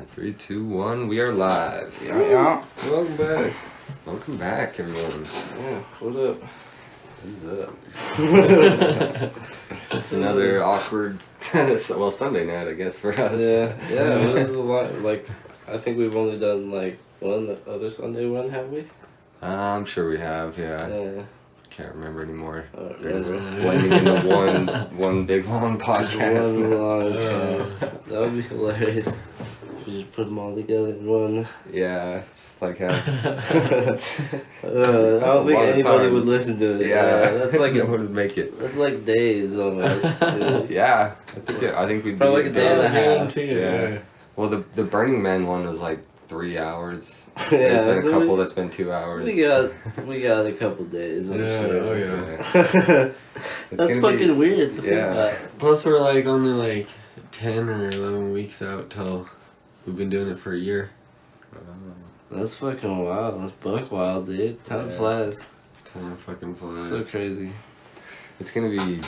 3, 2, 1, we are live. Yeah. Welcome back. Welcome back, everyone. Yeah, what up? What's up? It's another awkward, well, Sunday night, I guess, for us. Yeah, this is a lot. Like, I think we've only done like one other Sunday one, have we? I'm sure we have, yeah. Yeah. Can't remember anymore. They're They're just blending into one big long podcast. One long cast. That would be hilarious. If we just put them all together in one. Yeah, just like how. I don't think anybody would listen to it. Yeah, that's like no one would make it. That's like days almost. Dude. Yeah, I think we'd probably be like a day and a half. Yeah. Well, the Burning Man one was like 3 hours. Yeah, There's been a couple that's been 2 hours. We got a couple days. I'm sure. Oh yeah. That's fucking weird to think about. Plus we're like only like 10 or 11 weeks out till we've been doing it for a year. That's fucking wild. That's buck wild, dude. Time flies. Time fucking flies. So crazy. It's gonna be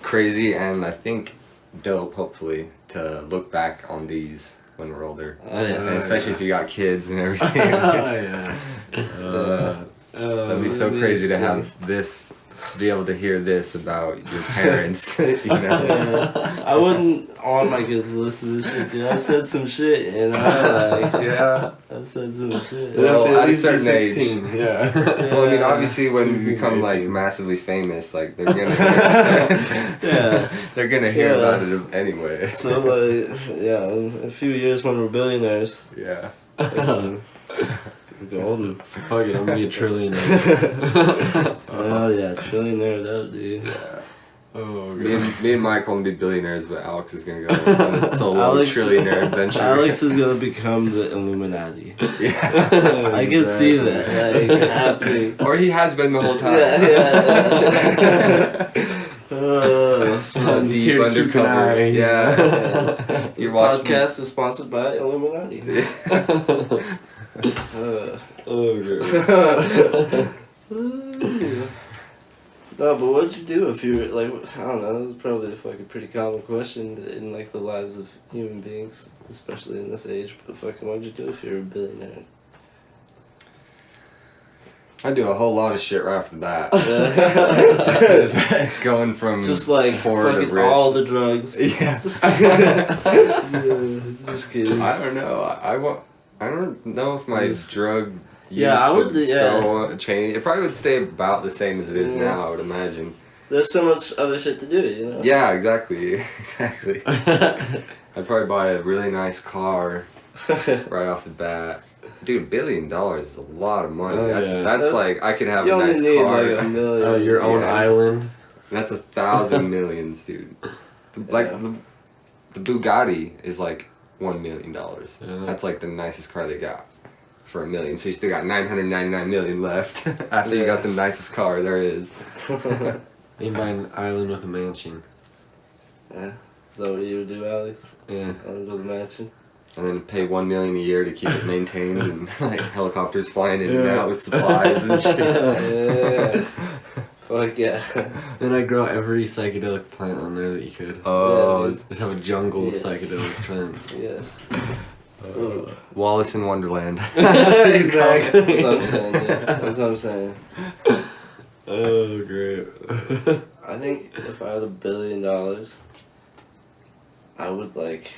crazy, and I think dope, hopefully, to look back on these when we're older. Oh, yeah. And especially if you got kids and everything. That'd be so crazy to have this, be able to hear this about your parents, you know? Yeah. I wouldn't want my kids to listen to this shit, dude. I've said some shit, you know? Like, Yeah. I've said some shit. Well, at a certain age. Yeah. Well, I mean, obviously, when you Disney become like 18. massively famous, like they're gonna hear, they're gonna hear about it anyway. So like, yeah, in a few years when we're billionaires, Yeah. we're golden. Fuck it, I'm gonna be a trillionaire. Oh yeah, trillionaire that dude. Yeah. Oh, Me and Mike won't be billionaires, but Alex is gonna go on a solo trillionaire adventure. Alex is gonna become the Illuminati. Yeah. I can see that like, happening. Or he has been the whole time. Yeah. Deep undercover. Yeah. This You're watching. podcast is sponsored by Illuminati. No, but what'd you do if you were, like, I don't know, it's probably a fucking pretty common question in, like, the lives of human beings, especially in this age, but fucking what'd you do if you were a billionaire? I do a whole lot of shit right off the bat. Yeah. Going from Just, like, poor to fucking rich. all the drugs. Yeah. Just kidding. I don't know. I don't know if my drug use I would. still change. It probably would stay about the same as it is now, I would imagine. There's so much other shit to do, you know? Yeah, exactly. Exactly. I'd probably buy a really nice car right off the bat. Dude, $1 billion is a lot of money. Oh, That's like, I could have You a only nice need car. like $1 million. your own island. That's 1,000 millions, dude. The Bugatti is like $1 million. Yeah. That's like the nicest car they got for $1 million. So you still got 999 million left after you got the nicest car there is. You can buy an island with a mansion. Yeah. Is that what you would do, Alex? Yeah. Island with a mansion? And then pay $1 million a year to keep it maintained and like helicopters flying in and out with supplies and shit. Yeah. Fuck yeah. Then I grow every psychedelic plant on there that you could. Oh, Yeah, Just have a jungle Yes. of psychedelic plants. Yes. Wallace in Wonderland. That's Exactly. what I'm saying, yeah. That's what I'm saying. Oh, great. I think if I had $1 billion, I would like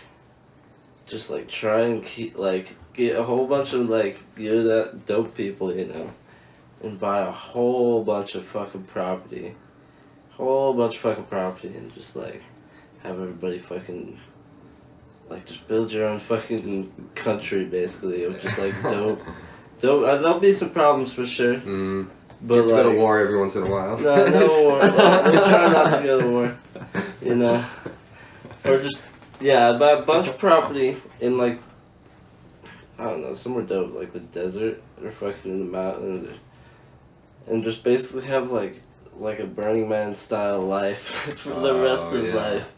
just like try and keep like get a whole bunch of like good dope people, you know, and buy a whole bunch of fucking property. And just like have everybody fucking like just build your own fucking country basically of just like dope. There'll be some problems for sure. But Go to like, war every once in a while. no war. We try not to go to war. You know? Or just, buy a bunch of property in, like, I don't know, somewhere dope, like the desert or fucking in the mountains. And just basically have, like a Burning Man style life for the rest of life.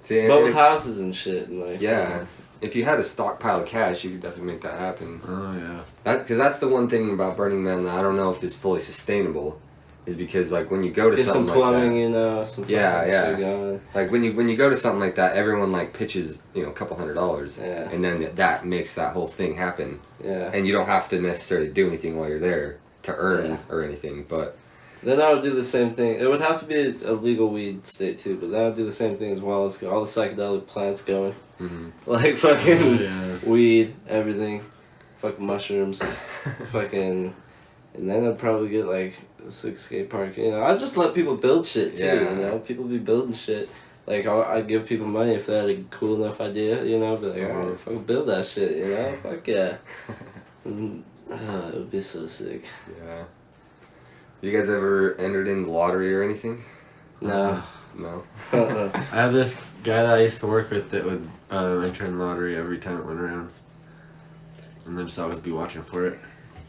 See, But with houses and shit. And like, yeah. If you had a stockpile of cash, you could definitely make that happen. Oh, yeah. Because that's the one thing about Burning Man that I don't know if is fully sustainable. is because like when you go to Get some something plumbing, like you know, some Yeah, fucking yeah. shit going. like when you go to something like that, everyone like pitches, you know, a couple $100, Yeah. and then that makes that whole thing happen, Yeah. and you don't have to necessarily do anything while you're there to earn Yeah. or anything, but Then I would do the same thing. It would have to be a legal weed state too, but then I would do the same thing as Wallace. Get all the psychedelic plants going, like fucking weed, everything, fucking mushrooms, fucking, and then I'd probably get like a 6 skate park. You know, I'd just let people build shit too. Yeah. You know, people be building shit. Like I'd give people money if they had a cool enough idea. You know, be like, alright, fucking build that shit. You know, fuck yeah. And, it would be so sick. yeah. You guys ever entered in the lottery or anything? No. No. Uh-uh. I have this guy that I used to work with that would enter in the lottery every time it went around. And then just always be watching for it.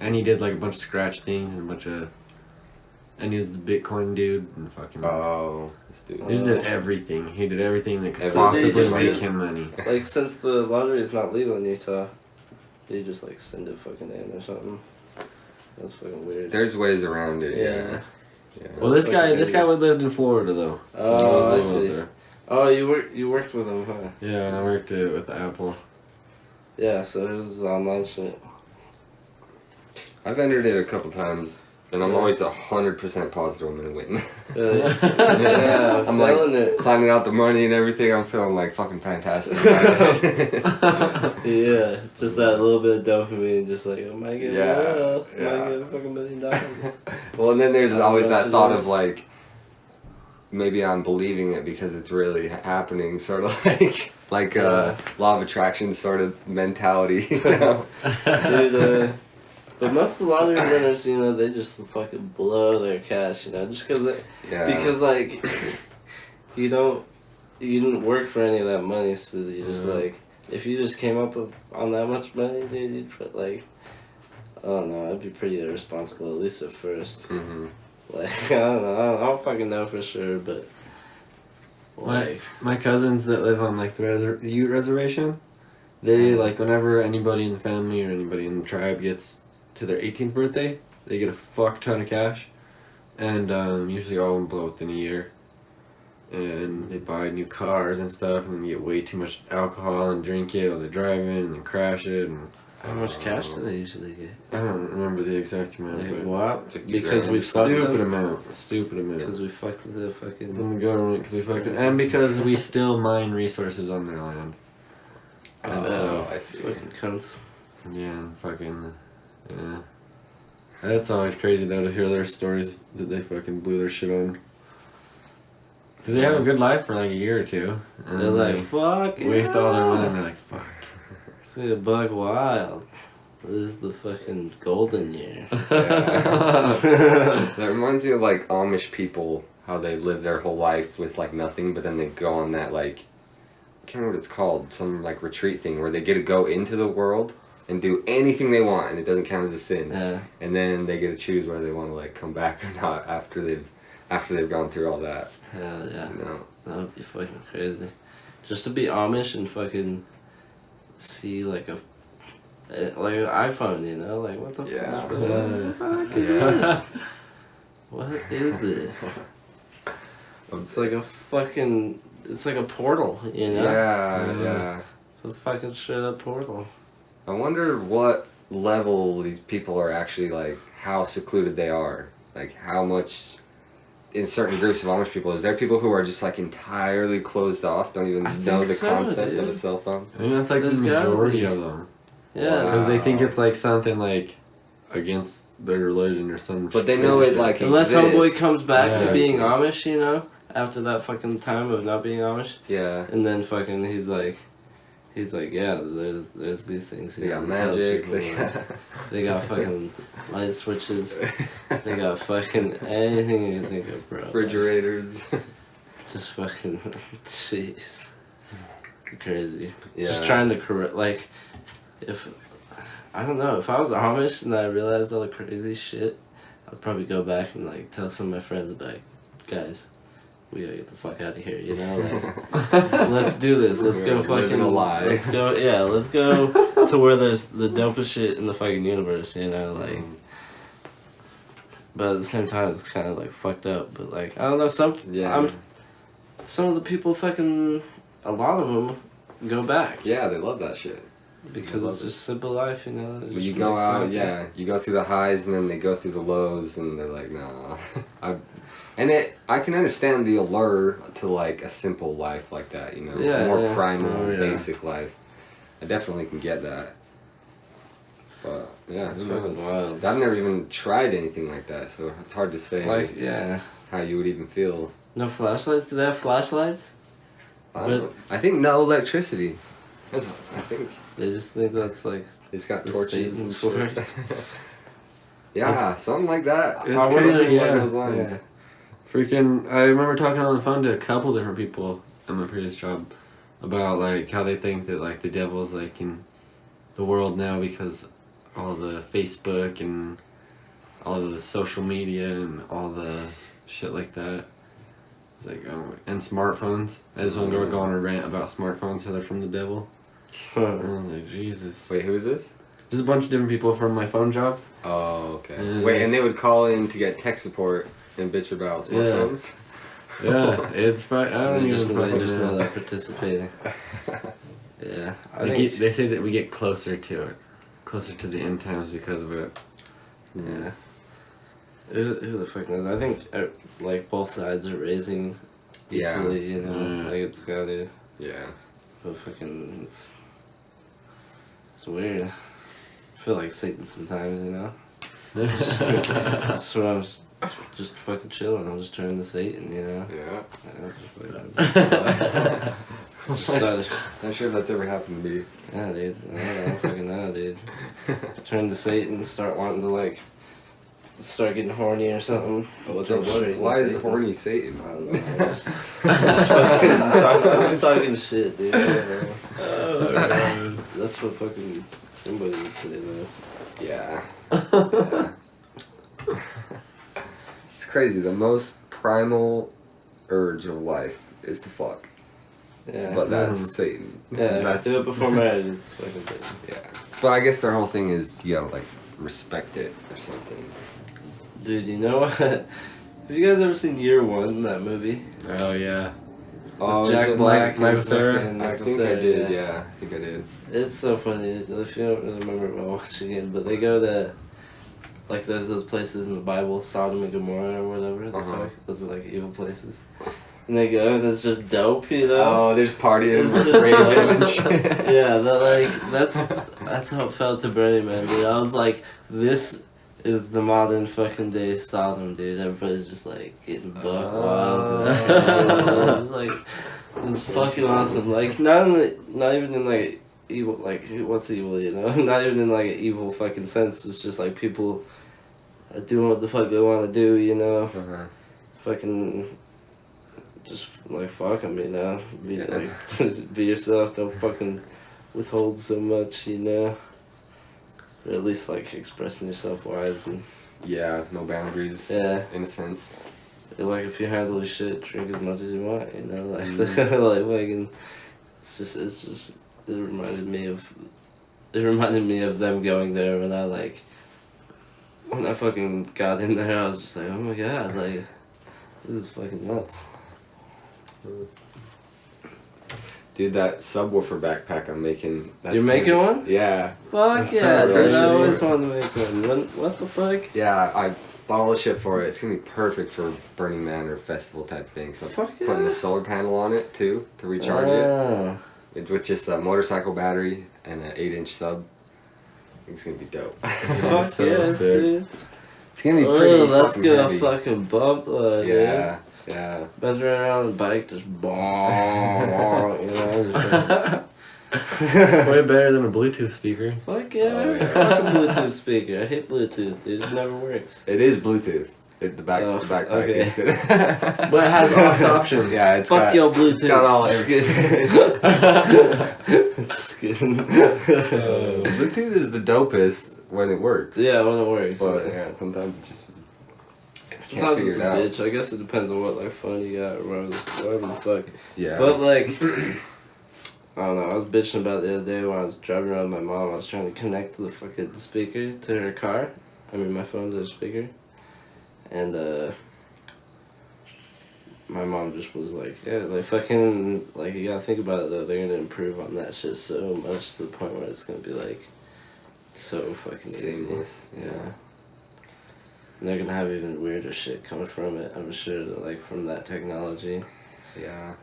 And he did like a bunch of scratch things and a bunch of... And he was the Bitcoin dude and fucking... Oh, this dude. He just did everything. He did everything that could So they possibly just make did- him money. Like, since the lottery is not legal in Utah, they just, like, send it fucking in or something. That's fucking weird. There's ways around it. Yeah. Yeah. Well, this fucking guy weird. lived in Florida though. So Oh, I was living see. out there. Oh, you worked with him, huh? Yeah, and I worked with Apple. Yeah, so it was online shit. I've entered it a couple times, and I'm Yeah. always 100% positive I'm gonna win. Really? Yeah, I'm I'm like feeling it. planning out the money and everything. I'm feeling like fucking fantastic. Yeah, just that little bit of dopamine, just like, I might get Yeah, well, I yeah. might get $1 million. Well, and then there's I always don't know that what thought it of is. like, maybe I'm believing it because it's really happening, sort of like law of attraction sort of mentality. You know? Dude, but most of the lottery winners, you know, they just fucking blow their cash, you know, just Yeah. because like, you didn't work for any of that money, so you just like, if you just came up with on that much money, dude, you'd put like, I don't know, I'd be pretty irresponsible, at least at first. Mm-hmm. Like, I don't know, I don't fucking know for sure, but like, My cousins that live on like the Ute reservation, they like whenever anybody in the family or anybody in the tribe gets to their 18th birthday, they get a fuck ton of cash, and usually all of them blow within a year. And they buy new cars and stuff, and get way too much alcohol and drink it while they're driving, and then crash it. And how much cash do they usually get? I don't remember the exact amount, Like, but what? 50 Because grand. we fucked stupid them? amount, stupid amount. Because we fucked the fucking... From the government, because we fucked it, and because we still mine resources on their land. And so, I see. Fucking cunts. yeah, and fucking, yeah. That's always crazy though to hear their stories that they fucking blew their shit on. Because they have a good life for like a year or two. And They're then like, fuck they waste all their money and they're like, fuck. It's like a buck wild. This is the fucking golden year. That reminds me of like Amish people, how they live their whole life with like nothing, but then they go on that like, I can't remember what it's called, some like retreat thing where they get to go into the world and do anything they want and it doesn't count as a sin. Yeah. And then they get to choose whether they want to like come back or not after they've gone through all that. Hell yeah. You know? That would be fucking crazy. Just to be Amish and fucking see like an iPhone, you know? Like, what the Yeah. fuck? What the fuck is Yeah. this? What is this? It's like a fucking... It's like a portal, you know? Yeah. It's a fucking straight up portal. I wonder what level these people are actually like, how secluded they are. Like, how much, in certain groups of Amish people, is there people who are just like entirely closed off, don't even I know think the so, concept of dude. a cell phone? I mean, that's like There's the gotta majority be. of them. Yeah. Because they think it's like something like against their religion or something. But they know it like Unless exists. homeboy comes back Yeah. to being Amish, you know? After that fucking time of not being Amish. Yeah. And then fucking he's like, yeah, there's these things They here. got that tell magic. people, they got fucking light switches. They got fucking anything you can think of, bro. refrigerators. Just fucking, jeez. Crazy. Yeah. Just trying to correct, like, I don't know, if I was Amish and I realized all the crazy shit, I'd probably go back and, like, tell some of my friends about, guys, we gotta get the fuck out of here, you know? Like, let's do this. Let's go We're living fucking... a lie. Let's go to where there's the dopest shit in the fucking universe, you know? Like, But at the same time, it's kind of like fucked up. But like, I don't know, some of the people fucking, a lot of them go back. Yeah, they love that shit. Because it's just simple life, you know. But you go out, you go through the highs and then they go through the lows and they're like, nah. I can understand the allure to like a simple life like that, you know, more primal, basic life. I definitely can get that. But yeah, it's fucking wild. I've never even tried anything like that, so it's hard to say how you would even feel. No flashlights? Do they have flashlights? I think no electricity. I think they just think that's like it's got torches and shit. Yeah, That's, something like that. It's crazy, along those lines. Yeah. Freaking, I remember talking on the phone to a couple different people at my previous job about like how they think that like the devil's like in the world now because all the Facebook and all the social media and all the shit like that. It's like, oh, and smartphones. I just want to go on a rant about smartphones, so they're from the devil. And I was like, Jesus. Wait, who is this? There's a bunch of different people from my phone job. Oh, okay. Wait, and they would call in to get tech support and bitch about smartphones? Yeah, it's fun. I don't even they just know know. they're participating. Yeah. They say that we get closer to it. Closer to the end times because of it. Yeah. Who the fuck knows? I think like both sides are raising equally, you know. Like it's gotta. Yeah. But fucking, it's weird. I feel like Satan sometimes, you know. Just when I was just fucking chilling, I was just turning to Satan, you know. Yeah. Just started. Not sure if that's ever happened to me. Yeah, dude. I don't fucking know, dude. Just turn to Satan, start wanting to like. Start getting horny or something. Why is horny Satan? I don't know. I'm just talking shit, dude. Oh, God. That's what fucking somebody would say, though. Yeah. It's crazy. The most primal urge of life is to fuck. Yeah. But that's Satan. Yeah, That's do it before marriage, it's fucking Satan. Yeah. But I guess their whole thing is you gotta like respect it or something. Dude, you know what? Have you guys ever seen Year One, that movie? Oh, yeah. Oh, With Jack is it Black, Michael Cera? and I Michael think Cera, I did, yeah. I think I did. It's so funny. If you don't really remember watching it, but they go to, like, there's those places in the Bible, Sodom and Gomorrah or whatever. The fuck? Those are like evil places. And they go, and it's just dope, you know? Oh, there's partying It's with just Raven and shit. Yeah, that's how it felt to Burning Man, dude. I was like, this is the modern fucking day Sodom, dude. Everybody's just like getting buck wild. It was like, it was fucking awesome. Like, not even in like evil, like, what's evil, you know? Not even in like an evil fucking sense. It's just like people are doing what the fuck they want to do, you know? Fucking. Just like fuck 'em, you know. Be yourself. Don't fucking withhold so much, you know. Or at least like expressing yourself wise and. Yeah, no boundaries. Yeah. In a sense. Like if you handle your shit, drink as much as you want, you know. Like like fucking. It reminded me of them going there when I fucking got in there. I was just like, oh my god, like this is fucking nuts. Dude, that subwoofer backpack I'm making. You're making one? Yeah. Fuck That's yeah, so dude. I rad. always wanted to make one. What the fuck? Yeah, I bought all the shit for it. It's gonna be perfect for Burning Man or festival type thing. So Fuck I'm putting yeah. a solar panel on it too to recharge it. With just a motorcycle battery and an 8-inch sub. I think it's gonna be dope. Fuck So yes, sick. dude. It's gonna be pretty That's fucking gonna heavy. fucking bump, Yeah, yeah. Bend around on the bike, just bong, you know. Way better than a Bluetooth speaker. Fuck yeah, Oh, yeah. fucking Bluetooth speaker. I hate Bluetooth, dude. It never works. It is Bluetooth. The backpack okay. is good. But it has aux options. Yeah, it's Fuck got, your Bluetooth. It's got all Just kidding. Bluetooth is the dopest when it works. Yeah, when it works. But yeah, sometimes it just can't Sometimes figure it's it a out. bitch. I guess it depends on what like phone you got or whatever the fuck. Yeah. But like, I don't know. I was bitching about the other day when I was driving around with my mom. I was trying to connect the fucking speaker to her car. I mean, my phone to the speaker. And my mom just was like, yeah, like fucking, like you gotta think about it though, they're gonna improve on that shit so much to the point where it's gonna be like so fucking Seamless, easy. yeah. And they're gonna have even weirder shit coming from it, I'm sure, that, like from that technology. Yeah.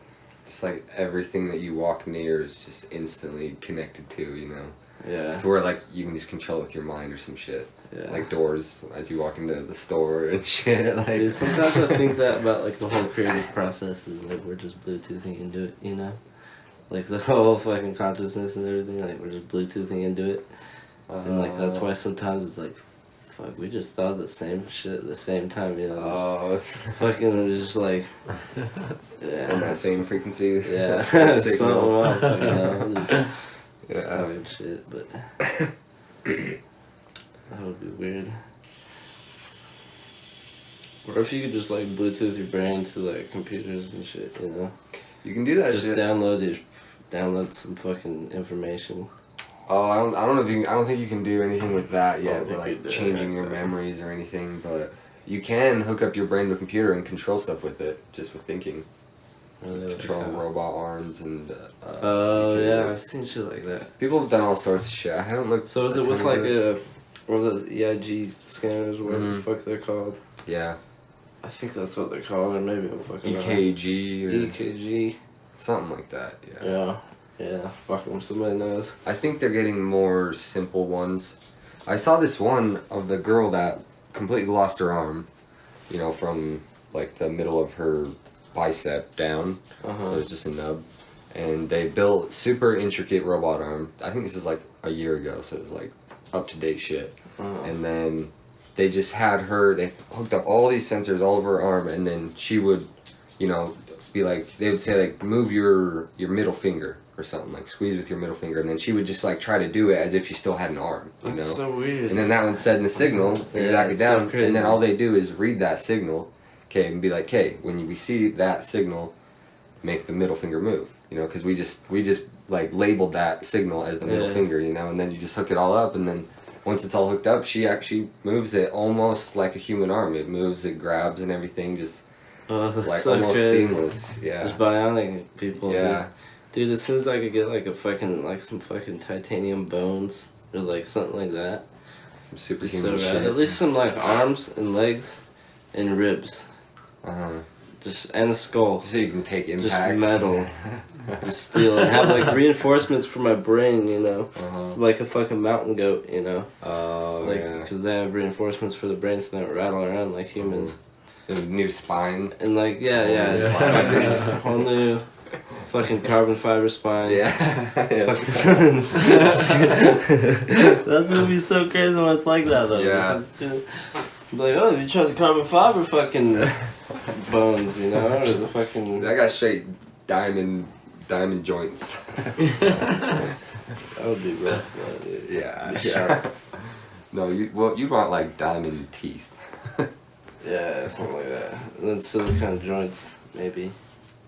It's like everything that you walk near is just instantly connected to, you know? Yeah. To where, like, you can just control it with your mind or some shit. Yeah. Like doors as you walk into the store and shit. Like, Dude, sometimes I think that about like the whole creative process is like we're just Bluetoothing into it, you know? Like the whole fucking consciousness and everything, like we're just Bluetoothing into it. And like that's why sometimes it's like, fuck, we just thought the same shit at the same time, you know? oh, Fucking just like, yeah. on that same frequency. Yeah, Same something signal. wrong, you know? I'm just Yeah. talking shit, but that would be weird. Or if you could just like Bluetooth your brain to like computers and shit, you know? You can do that Just shit. download some fucking information. Oh, I don't know if you. I don't think you can do anything with that yet, think or like you do. changing your memories or anything. But you can hook up your brain to a computer and control stuff with it, just with thinking. Control robot arms and. Oh you can, yeah, like- I've seen shit like that. People have done all sorts of shit. I haven't looked. So is a it with ton like into it. one of those EIG scanners, whatever the Mhm. fuck they're called? Yeah, I think that's what they're called, or maybe I'm fucking wrong. EKG or EKG. something like that. Yeah. Yeah. Yeah. Fuck them. Somebody knows. I think they're getting more simple ones. I saw this one of the girl that completely lost her arm, you know, from like the middle of her bicep down. So it's just a nub. And they built super intricate robot arm. I think this was like a year ago, so it was like up to date shit. And then they just had her, they hooked up all these sensors all over her arm, and then she would, you know, be like, they would say like, move your middle finger or something, like squeeze with your middle finger, and then she would just like try to do it as if she still had an arm, you That's know? so weird. And then that one's setting the signal Yeah, exactly it's so down, crazy. and then all they do is read that signal, okay, and be like, okay, when we see that signal, make the middle finger move, you know, because we just like labeled that signal as the middle Yeah. finger, you know, and then you just hook it all up, and then once it's all hooked up, she actually moves it almost like a human arm. It moves, it grabs, and everything just Oh, that's like so almost crazy. seamless. Yeah. Just bionic people. Yeah. Dude, as soon as I could get like a fucking like some fucking titanium bones or like something like that, Some it'd be so superhuman rad. shit. At least some like arms and legs and ribs, Uh-huh. just and a skull. So you can take Just impacts. metal. Just steel and have like reinforcements for my brain, you know. It's like a fucking mountain goat, you know. Oh, Like, yeah. because they have reinforcements for the brain so they don't rattle around like humans. And a new spine. And like, yeah, it's fucking whole new fucking carbon fiber spine. Yeah. Fucking- That's gonna be so crazy when it's like that though. Yeah. It's gonna be like, oh, you tried the carbon fiber fucking bones, you know, or the fucking. I got straight diamond joints. That would be rough, though, dude. Yeah. Be Yeah. sharp. No, you want like diamond teeth. Yeah, something like that. And then silicone joints, maybe.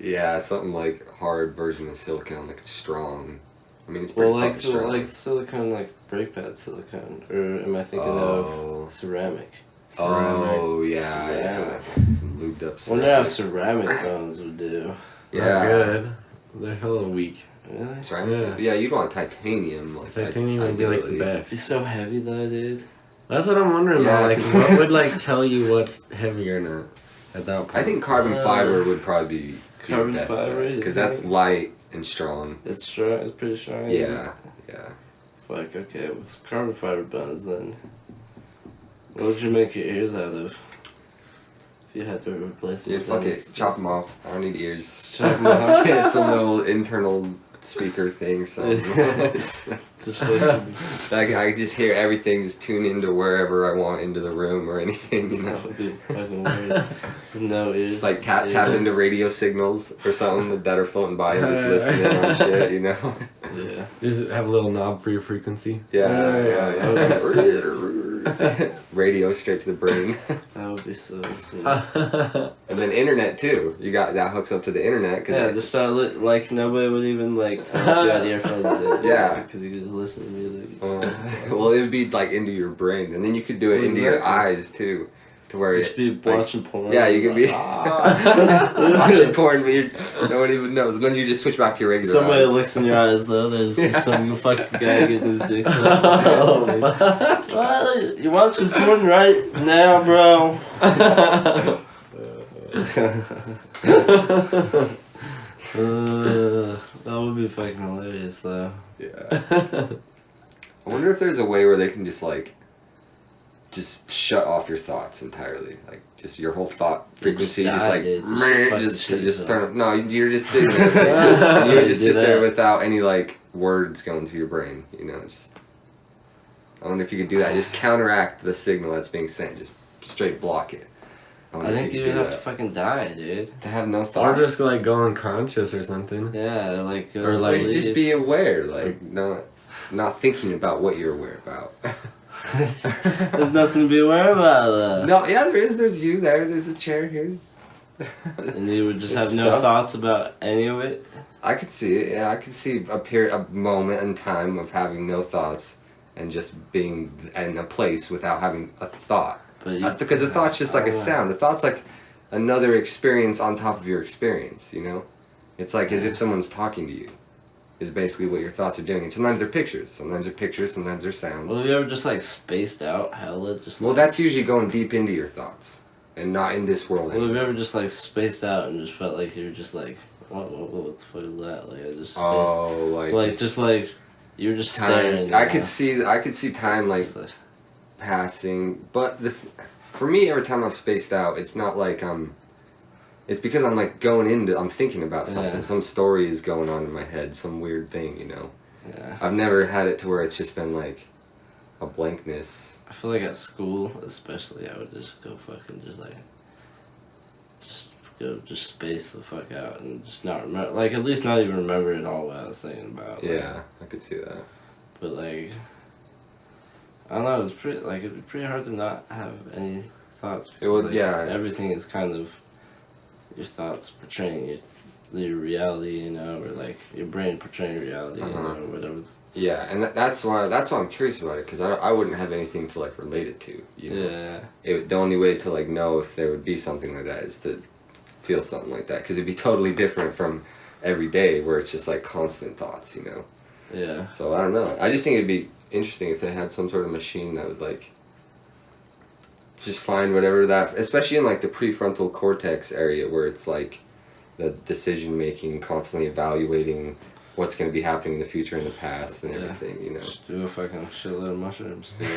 Yeah, something like hard version of silicone, like it's strong. I mean, it's pretty Well, like fucking strong. like silicone, like brake pad silicone, or am I thinking Oh. of ceramic? Oh yeah, Ceramic. yeah. Some lubed up. Wonder how ceramic bones would do. Not Yeah. good. They're hella weak. Really? That's right. Yeah. Yeah, you'd want titanium. Like Titanium would be like the ideally. It's best. so heavy though, dude. That's what I'm wondering Yeah. though. Like, what would like tell you what's heavy or not at that point? I think carbon fiber would probably be Carbon the best fiber, you because that's think? light and strong. It's strong. It's pretty strong. isn't it? Yeah, yeah. Fuck. Okay, with some carbon fiber bones, then. What would you make your ears out of? If you had to replace them. Yeah, with fuck any- it. Chop them off. I don't need ears. Chop 'em off. Get some little internal speaker thing or something. Just fucking. I can just hear everything, just tune into wherever I want into the room or anything, you know. That would be fucking weird. Just no ears. Just like tap into radio signals or something that are floating by and just listening on shit, you know. Yeah. Just have a little knob for your frequency. Yeah, Yeah, yeah. Radio straight to the brain. That would be so sick. And then internet too. You got that hooks up to the internet. Cause Yeah, just start like nobody would even like tell if you had earphones in. Yeah. Because you could just listen to music. well, it would be like into your brain, and then you could do it into your Exactly. eyes too. to where Just be watching porn. Yeah, you could be watching porn, but no one even knows. And then you just switch back to your regular Somebody eyes. looks in your eyes though. There's just some fucking guy getting his dick sucked. What? You watching porn right now, bro? That would be fucking hilarious though. Yeah. I wonder if there's a way where they can just shut off your thoughts entirely, like just your whole thought frequency, just turn. No, you're just sitting there. You just sit there without any like words going through your brain. You know, just. I wonder if you could do that. Just counteract the signal that's being sent. Just straight block it. I think you would have to fucking die, dude. To have no Or thoughts. just like go unconscious or something. Yeah, like Or, like, just be aware, like not thinking about what you're aware about. There's nothing to be aware about though. No, yeah, there is. There's you there. There's a chair here. And you would just have There's no stuff. thoughts about any of it. I could see it. Yeah, I could see a moment in time of having no thoughts and just being in a place without having a thought. Because a thought's just like a sound. A thought's like another experience on top of your experience. You know, it's like as if someone's talking to you. Is basically what your thoughts are doing. And sometimes they're pictures. Sometimes they're sounds. Well, have you ever just like spaced out hella? Just Well, like, that's usually going deep into your thoughts and not in this world Well, have you anymore. ever just like spaced out and just felt like you're just like, what the fuck is that? Like I just spaced. Oh, like just like you were just time. staring. I could see time like Just like passing, but for me, every time I've spaced out, it's not like it's because I'm like I'm thinking about something. Yeah. Some story is going on in my head, some weird thing, you know. yeah. I've never had it to where it's just been like a blankness. I feel like at school, especially, I would just go fucking just space the fuck out and just not remember, like at least not even remember at all what I was thinking about. Like, Yeah, I could see that. But like, I don't know. It's pretty like it'd be pretty hard to not have any thoughts. It would, like, yeah. Everything is kind of your thoughts portraying your reality, you know, or like your brain portraying reality, you know, or whatever. Yeah, and that's why I'm curious about it, because I wouldn't have anything to like relate it to, you know. Yeah. The only way to like know if there would be something like that is to feel something like that, because it'd be totally different from every day where it's just like constant thoughts, you know. Yeah. So I don't know. I just think it'd be interesting if they had some sort of machine that would like just find whatever that, especially in like the prefrontal cortex area where it's like the decision making, constantly evaluating what's going to be happening in the future and the past and everything, you know. Just do a fucking shitload of mushrooms, dude.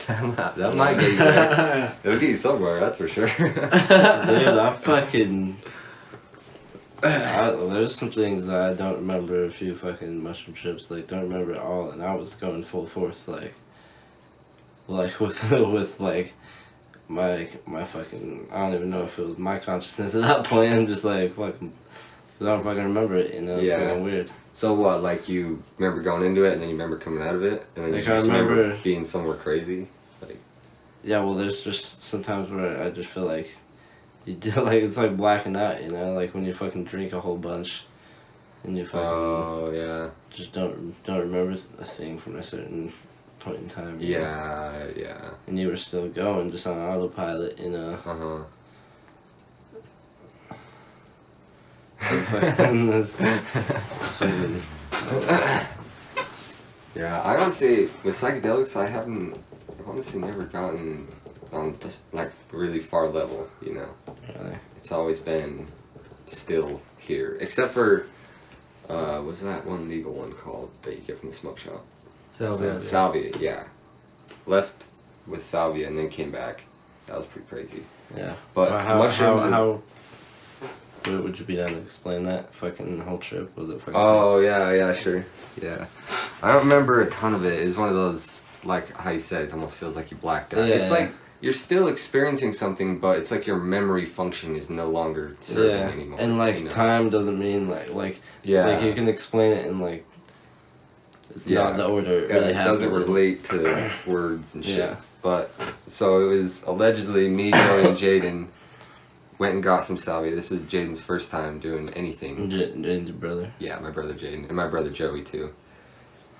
that might get you there. It'll get you somewhere, that's for sure. Dude, I fucking... there's some things that I don't remember, a few fucking mushroom trips, like, don't remember at all, and I was going full force, like with, like, my fucking, I don't even know if it was my consciousness at that point, I'm just like, fucking, because I don't fucking remember it, you know, it's fucking weird. So what, like you remember going into it and then you remember coming out of it? And then Like, you just I remember being somewhere crazy? Like, yeah, well, there's just sometimes where I just feel like you do, like, it's like blacking out, you know, like when you fucking drink a whole bunch and you fucking just don't remember a thing from a certain point in time. You know? Yeah. And you were still going just on autopilot, you know. It's fucking, yeah, I honestly, with psychedelics, I've honestly never gotten on just like really far level, you know. really. It's always been still here, except for, what's that one legal one called that you get from the smoke shop? Salvia. Salvia, yeah. Left with salvia and then came back. That was pretty crazy. Yeah. But mushrooms. How would you be down to explain that fucking whole trip? Was it fucking? Oh yeah, sure. Yeah, I don't remember a ton of it. It's one of those, like how you said, it almost feels like you blacked out. Yeah, It's like you're still experiencing something, but it's like your memory function is no longer serving anymore. And like you know? time doesn't mean like you can explain it in like it's not the order it really it doesn't happened. relate to words and shit. Yeah. But so it was allegedly me, Joey, and Jaden went and got some salvia. This was Jaden's first time doing anything. Jaden's your brother. Yeah, my brother Jaden and my brother Joey too.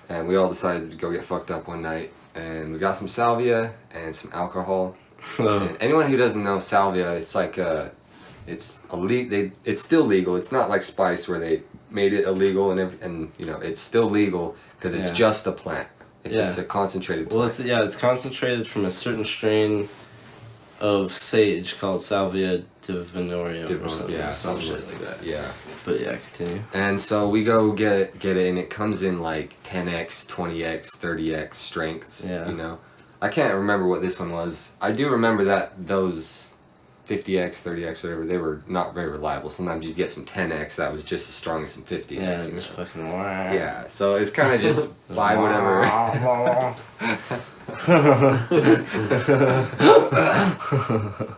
And we all decided to go get fucked up one night, and we got some salvia and some alcohol, And anyone who doesn't know salvia, it's like it's it's still legal. It's not like spice where they made it illegal and you know it's still legal because it's just a plant. It's just a concentrated plant. Well, it's concentrated from a certain strain of sage called Salvia divinorum or something. Yeah, some something shit like that. Yeah. But yeah, continue. And so we go get it, and it comes in like 10x, 20x, 30x strengths. Yeah. You know, I can't remember what this one was. I do remember that those 50x, 30x, whatever, they were not very reliable. Sometimes you'd get some 10x that was just as strong as some 50x. Yeah, you just know? fucking. Yeah, so it's kind of just buy whatever.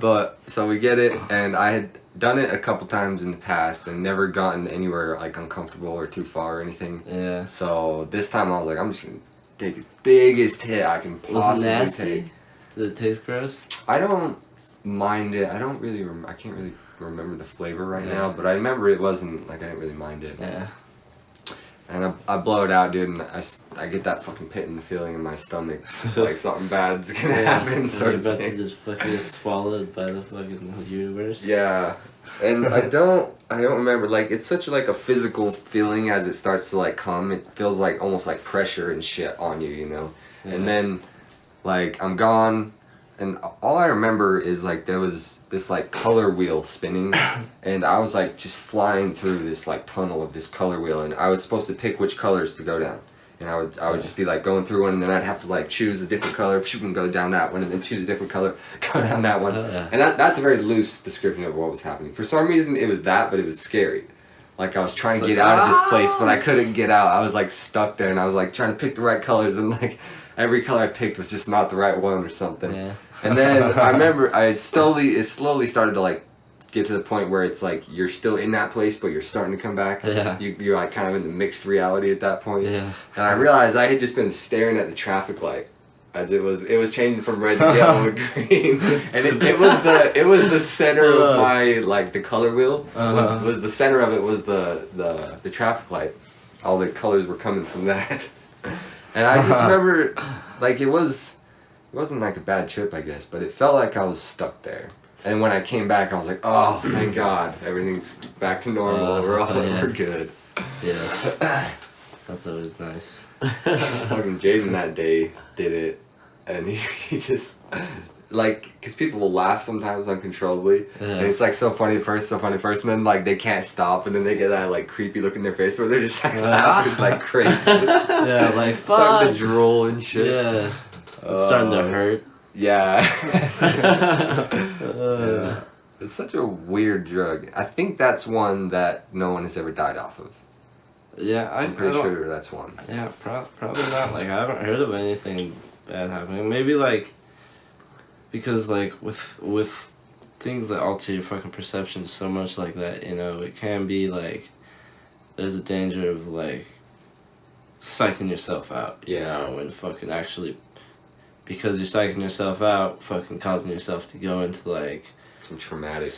But so we get it, and I had done it a couple times in the past and never gotten anywhere like uncomfortable or too far or anything. Yeah. So this time I was like, I'm just gonna take the biggest hit I can possibly Was it nasty? take. Did it taste gross? I don't mind it. I don't really. I can't really remember the flavor right now, but I remember it wasn't like I didn't really mind it. Yeah. And I blow it out, dude, and I get that fucking pit in the feeling in my stomach. It's like something bad's gonna happen, sort You're of about thing. to just fucking get swallowed by the fucking universe. Yeah, and I don't remember, like, it's such like a physical feeling as it starts to like come. It feels like almost like pressure and shit on you, you know. Yeah. And then, like, I'm gone. And all I remember is like there was this like color wheel spinning, and I was like just flying through this like tunnel of this color wheel, and I was supposed to pick which colors to go down, and I would just be like going through one, and then I'd have to like choose a different color, and go down that one, and then choose a different color, go down that one, and that's a very loose description of what was happening. For some reason it was that, but it was scary. Like I was trying to get out of this place, but I couldn't get out. I was like stuck there, and I was like trying to pick the right colors, and like every color I picked was just not the right one or something. Yeah. And then I remember it slowly started to like get to the point where it's like you're still in that place, but you're starting to come back. Yeah. You're like kind of in the mixed reality at that point. Yeah. And I realized I had just been staring at the traffic light as it was changing from red to yellow and green, and it was the center of my like the color wheel. What was the center of it was the traffic light. All the colors were coming from that, and I just remember like it wasn't like a bad trip, I guess, but it felt like I was stuck there. And when I came back, I was like, oh, thank God, everything's back to normal. We're good. Yeah. That's always nice. Fucking Jaden that day did it, and he just like, because people will laugh sometimes uncontrollably, and it's like so funny at first, and then like they can't stop, and then they get that like creepy look in their face where they're just like laughing like crazy. Yeah, like starting to drool and shit. Yeah. It's starting to hurt. Yeah. Yeah. It's such a weird drug. I think that's one that no one has ever died off of. Yeah, I'm pretty sure that's one. Yeah, probably not. Like, I haven't heard of anything bad happening. Maybe, like, because, like, with things that alter your fucking perception so much like that, you know, it can be, like, there's a danger of, like, psyching yourself out. Yeah. You know, and fucking actually, because you're psyching yourself out, fucking causing yourself to go into, like, some traumatic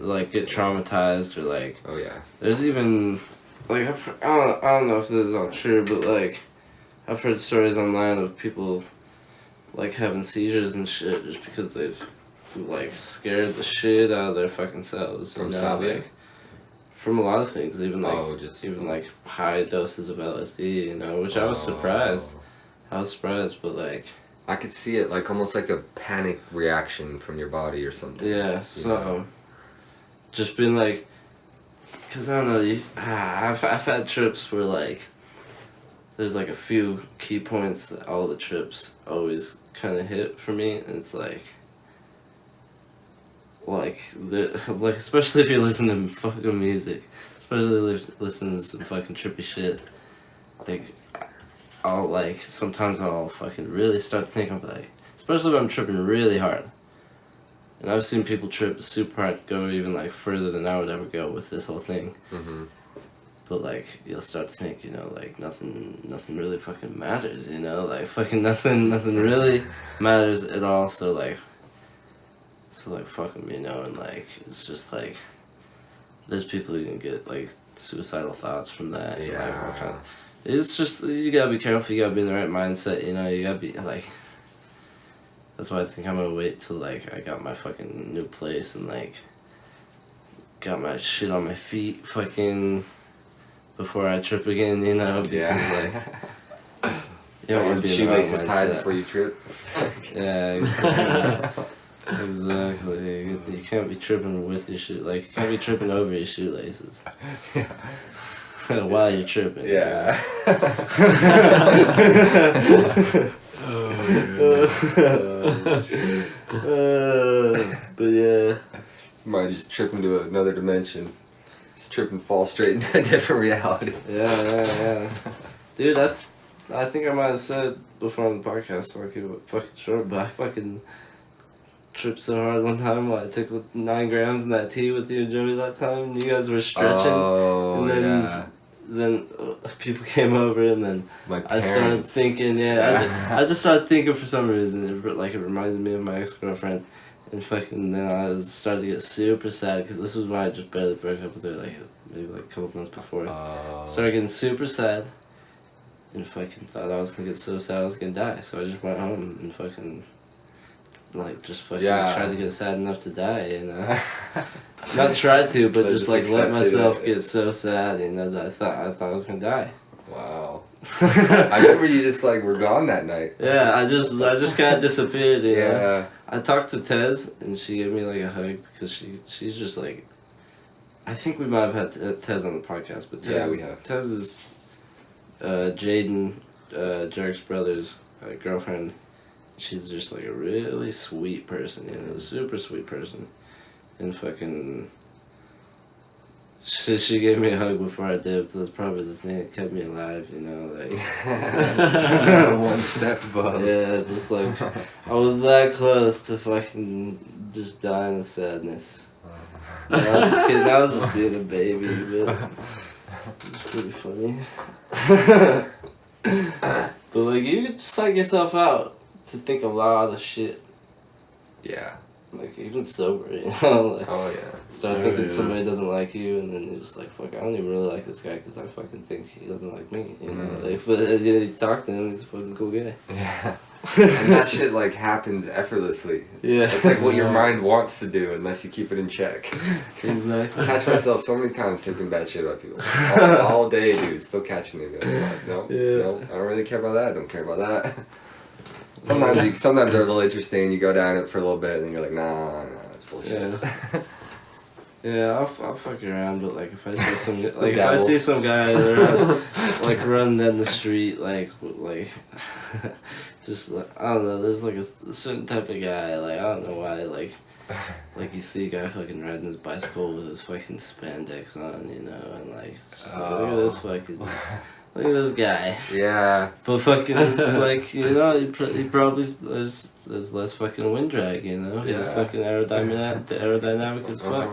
like, get traumatized or, like... Oh, yeah. There's even... Like, I don't know if this is all true, but, like, I've heard stories online of people, like, having seizures and shit just because they've, like, scared the shit out of their fucking selves. From you know? salvia? Like, from a lot of things, even, like, even like, high doses of LSD, you know, which I was surprised. But, like... I could see it, like, almost like a panic reaction from your body or something. Yeah, so... Just being, like... Because, I don't know, I've had trips where, like, there's, like, a few key points that all the trips always kind of hit for me, and it's, like, especially if you listen to fucking music, especially listen to some fucking trippy shit, like, sometimes I'll fucking really start to think, I'm like, especially if I'm tripping really hard. And I've seen people trip super hard, go even, like, further than I would ever go with this whole thing. Mm-hmm. But, like, you'll start to think, you know, like, nothing really fucking matters, you know? Like, fucking nothing really matters at all, so, like, fuck 'em, you know? And, like, it's just, like, there's people who can get, like, suicidal thoughts from that. Yeah. Like, what kind of, it's just, you gotta be careful, you gotta be in the right mindset, you know? You gotta be, like... That's why I think I'm gonna wait till like I got my fucking new place and like got my shit on my feet fucking before I trip again, you know? Because, Yeah. you don't want to be in the wrong shoelaces tied mindset. before you trip. Yeah, exactly. Exactly. You can't be tripping with your shoe. Like, you can't be tripping over your shoelaces. While you're tripping. Yeah. But yeah. Might just trip into another dimension. Just trip and fall straight into a different reality. Yeah. Dude, I think I might have said before on the podcast, so I keep it fucking short, but I fucking tripped so hard one time while I took 9 grams in that tea with you and Joey that time, and you guys were stretching. Oh, and then, yeah. Then people came over, and then My I parents. started thinking, I just started thinking for some reason, it reminded me of my ex-girlfriend, and fucking then I started to get super sad, because this was when I just barely broke up with her, like, maybe like a couple months before. Started getting super sad, and fucking thought I was gonna get so sad I was gonna die, so I just went home and fucking, like, just fucking tried to get sad enough to die, you know? Not tried to, but just like let myself get so sad, you know, that I thought I was gonna die. Wow. I remember you just like were gone that night. Yeah, I just kind of disappeared, you know? Yeah. I talked to Tez, and she gave me like a hug, because she's just like, I think we might have had Tez on the podcast, but Tez, Yeah, we have. Tez is Jaden, Jerrick's brother's girlfriend. She's just like a really sweet person, you know, super sweet person. And fucking, she gave me a hug before I dipped. That's probably the thing that kept me alive, you know, like. One step above. Yeah, just like, I was that close to fucking just dying of sadness. No, I was just kidding, I was just being a baby, but it's pretty funny. But like, you could psych yourself out to think a lot of shit. Yeah. Like, even sober, you know? Like, Oh, yeah. start thinking somebody doesn't like you, and then you're just like, fuck, I don't even really like this guy because I fucking think he doesn't like me, you know? Like, but you talk to him, he's a fucking cool guy. Yeah. And that shit, like, happens effortlessly. Yeah. It's like what your mind wants to do unless you keep it in check. Exactly. I catch myself so many times thinking bad shit about people. All day, dude. Still catching me. Like, no, I don't really care about that. I don't care about that. Sometimes they're a little interesting. You go down it for a little bit, and then you're like, nah, that's bullshit. Yeah, I'll fuck around, but like if I see some if I see some guy like running down the street, like just like, I don't know, there's like a certain type of guy, like I don't know why, like you see a guy fucking riding his bicycle with his fucking spandex on, you know, and like it's just like, look at this fucking. Look at this guy. Yeah. But fucking, it's like, you know, he probably, there's less fucking wind drag, you know? He's fucking aerodynamic as fuck.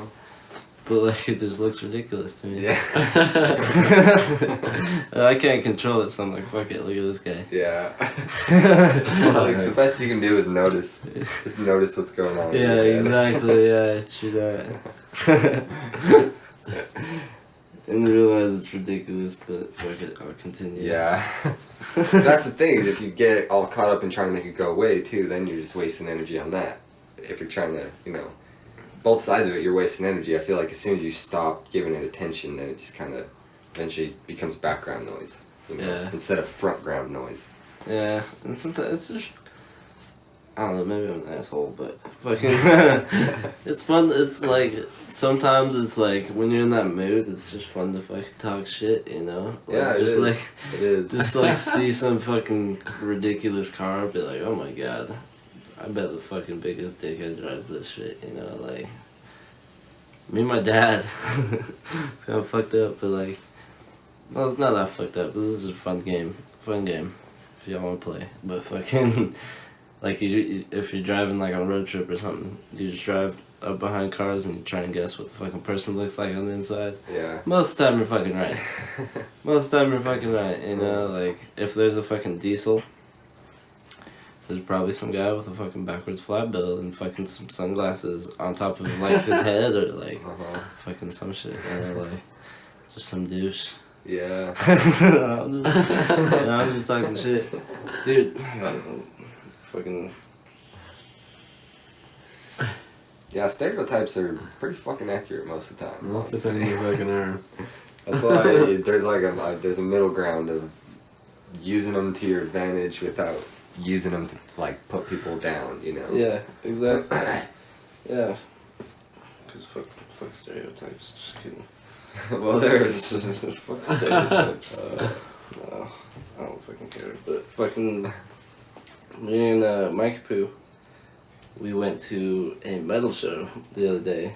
But like, it just looks ridiculous to me. Yeah. I can't control it, so I'm like, fuck it, look at this guy. Yeah. Like, the best you can do is notice. Just notice what's going on. Yeah, exactly, yeah, true that. And realize it's ridiculous, but fuck it, I'll continue. Yeah. That's the thing, is if you get all caught up in trying to make it go away too, then you're just wasting energy on that. If you're trying to, you know, both sides of it, you're wasting energy. I feel like as soon as you stop giving it attention, then it just kind of eventually becomes background noise, you know, instead of frontground noise. Yeah, and sometimes it's just, I don't know, maybe I'm an asshole, but fucking, it's fun. It's like, sometimes it's like, when you're in that mood, it's just fun to fucking talk shit, you know? Like, Yeah, just it is. like, It is. just like see some fucking ridiculous car, be like, oh my god, I bet the fucking biggest dickhead drives this shit, you know? Like, me and my dad, it's kind of fucked up, but like, no, it's not that fucked up, but this is a fun game, if y'all want to play, but fucking. Like, if you're driving, like, on a road trip or something, you just drive up behind cars and you try and guess what the fucking person looks like on the inside. Yeah. Most of the time, you're fucking right. Most of the time, you're fucking right, you know? Like, if there's a fucking diesel, there's probably some guy with a fucking backwards flat bill and fucking some sunglasses on top of, like, his head or, like, fucking some shit, you know? Like, just some douche. Yeah. I'm just talking shit. Dude, fucking Yeah, stereotypes are pretty fucking accurate most of the time. Most of the time they fucking are. That's why there's a middle ground of using them to your advantage without using them to like put people down, you know. Yeah, exactly. Yeah. Because fuck stereotypes. Just kidding. Well, there's fuck stereotypes. No, I don't fucking care. But fucking me and Mike Poo, we went to a metal show the other day,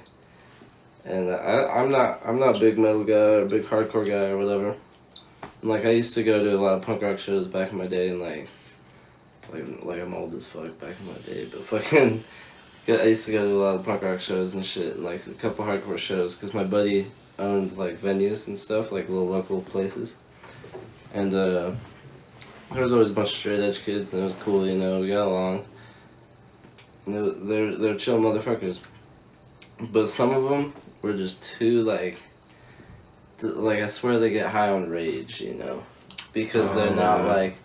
and I'm not a big metal guy or a big hardcore guy or whatever. And, like I used to go to a lot of punk rock shows back in my day, and like I'm old as fuck back in my day, but fucking I used to go to a lot of punk rock shows and shit, and like a couple hardcore shows, because my buddy owned like venues and stuff, like little local places, and there was always a bunch of straight edge kids, and it was cool, you know, we got along. And they're chill motherfuckers, but some of them were just too like I swear they get high on rage, you know, because they're not like.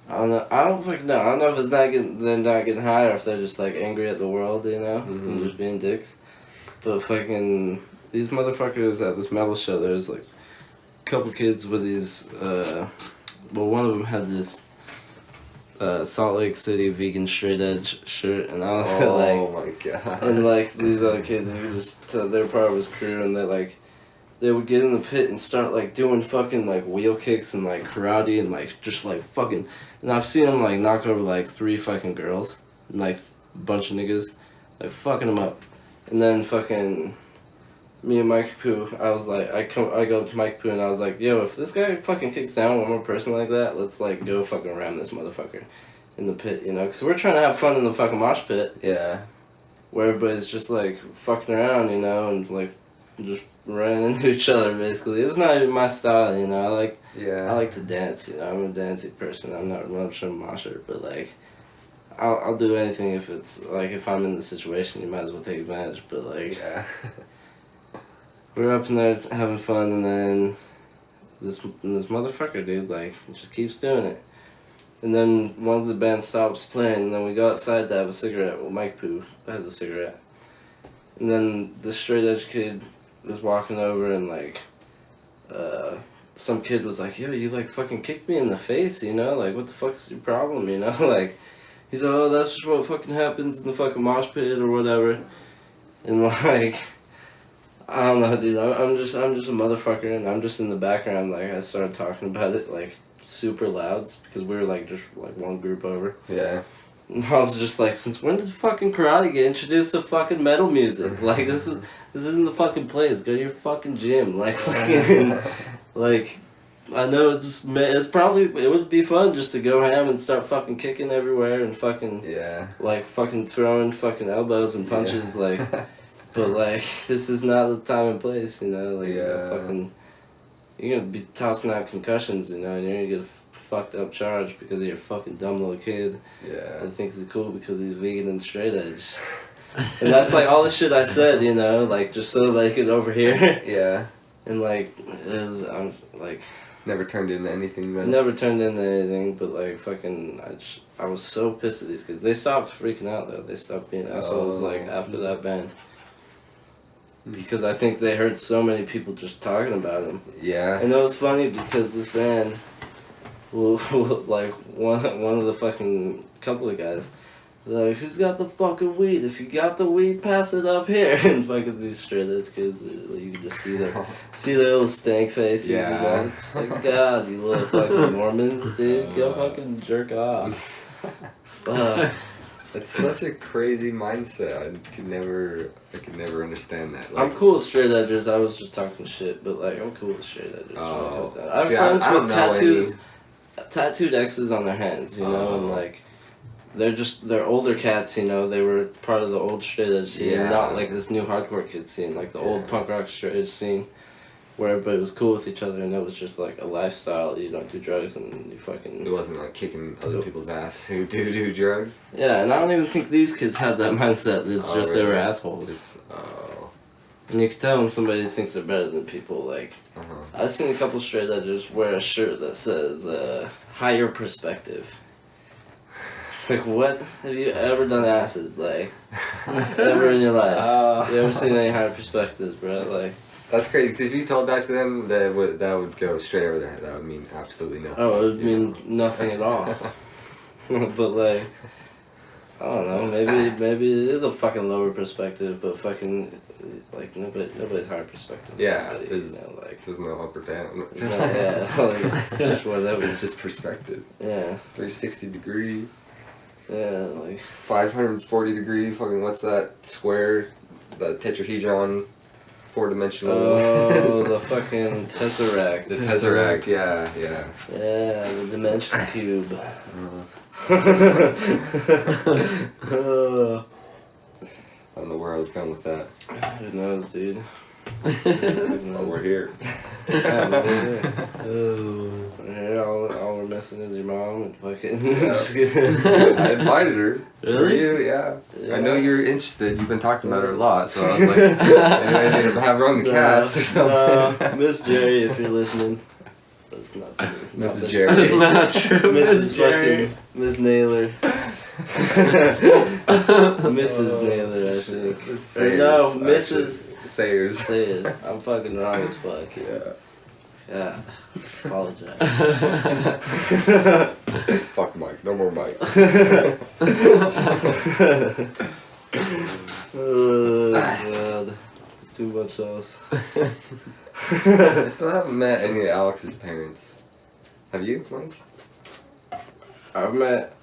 I don't know. I don't fucking know. I don't know if it's they're not getting high, or if they're just like angry at the world, you know, and just being dicks. But fucking these motherfuckers at this metal show, there's like a couple kids with these. Well, one of them had this Salt Lake City vegan straight edge shirt, and I was like, oh my god. And like these other kids, you could just tell they're part of his crew, and they would get in the pit and start like doing fucking like wheel kicks and like karate and like just like fucking. And I've seen them like knock over like 3 fucking girls and like a bunch of niggas, like fucking them up. And then fucking me and Mike Poo, I was like, I go up to Mike Poo and I was like, yo, if this guy fucking kicks down one more person like that, let's like go fucking ram this motherfucker in the pit, you know? Because we're trying to have fun in the fucking mosh pit. Yeah. Where everybody's just like fucking around, you know, and like just running into each other basically. It's not even my style, you know. I like to dance, you know. I'm a dancing person. I'm not much of a mosher, but like I'll do anything if it's like if I'm in the situation, you might as well take advantage. But like we're up in there having fun, and then this motherfucker, dude, like just keeps doing it. And then one of the bands stops playing, and then we go outside to have a cigarette. Well, Mike Poo has a cigarette. And then the straight edge kid was walking over, and like some kid was like, yo, you like fucking kicked me in the face, you know, like what the fuck's your problem, you know? Like he's like, oh, that's just what fucking happens in the fucking mosh pit or whatever. And like I don't know, dude, I'm just a motherfucker, and I'm just in the background. Like I started talking about it like super loud because we were like just like one group over. Yeah. And I was just like, since when did fucking karate get introduced to fucking metal music? Like this isn't the fucking place. Go to your fucking gym. Like fucking like I know it would be fun just to go ham and start fucking kicking everywhere and fucking like fucking throwing fucking elbows and punches like, but like this is not the time and place, you know. Like fucking you're gonna be tossing out concussions, you know, and you're gonna get a fucked up charge because you're a fucking dumb little kid. Yeah. That thinks he's cool because he's vegan and straight edge. And that's like all the shit I said, you know, like just so they could overhear. Yeah. And like I'm like never turned into anything then. Never turned into anything, but like fucking I was so pissed at these kids. They stopped freaking out though. They stopped being assholes like after that band. Because I think they heard so many people just talking about him. Yeah. And it was funny because this band, like one of the fucking couple of guys, like, who's got the fucking weed? If you got the weed, pass it up here. And fucking these straight edge kids, you can just see their little stank faces. Yeah. You know? It's just like, God, you little fucking Mormons, dude, go fucking jerk off. Fuck. It's such a crazy mindset. I could never understand that. Like, I'm cool with straight edgers. I was just talking shit, but like I'm cool with straight edgers. Oh. I have friends with tattooed X's on their hands, you know, and like they're older cats, you know. They were part of the old straight edge scene, not like this new hardcore kid scene, like the old punk rock straight edge scene, where everybody was cool with each other, and it was just like a lifestyle. You don't do drugs, and you fucking. It wasn't like kicking other people's ass who do drugs. Yeah, and I don't even think these kids had that mindset. It's just they were assholes. And you can tell when somebody thinks they're better than people. Like, I've seen a couple straight edgers wear a shirt that says "Higher Perspective." Like, what? Have you ever done acid? Like, ever in your life? You ever seen any higher perspectives, bro? Like, That's crazy, because if you told that to them, that would go straight over their head. That would mean absolutely nothing. oh, it would mean nothing at all. But like, I don't know. Maybe it is a fucking lower perspective, but fucking like nobody's higher perspective. Yeah, Nobody, like there's no up or down. yeah, like, it's just whatever. It's just perspective. Yeah, 360 degree, yeah, like 540 degree. Fucking what's that square? The tetrahedron, 4-dimensional. oh, the fucking tesseract. The tesseract. Yeah. Yeah, the dimension cube. I don't know where I was going with that. Who knows, dude? Oh, we're here. Yeah, we're here. Oh. Yeah, all we're missing is your mom and fucking. Yeah. Just kidding. I invited her. For Really? you, yeah. Yeah. I know you're interested. You've been talking about her a lot, so I was like, maybe I need to have her on the cast or something. Miss Jerry, if you're listening. That's not true. Not Mrs. Miss- Jerry. Not true, Mrs. Jerry. fucking Miss Naylor. Mrs. Naylor, I think. Or Sayers, no, Mrs. Sayers. Sayers. I'm fucking wrong as fuck. Yeah. God. Apologize. Fuck Mike. No more Mike. Oh, God. It's too much sauce. I still haven't met any of Alex's parents. Have you, Mike? I've met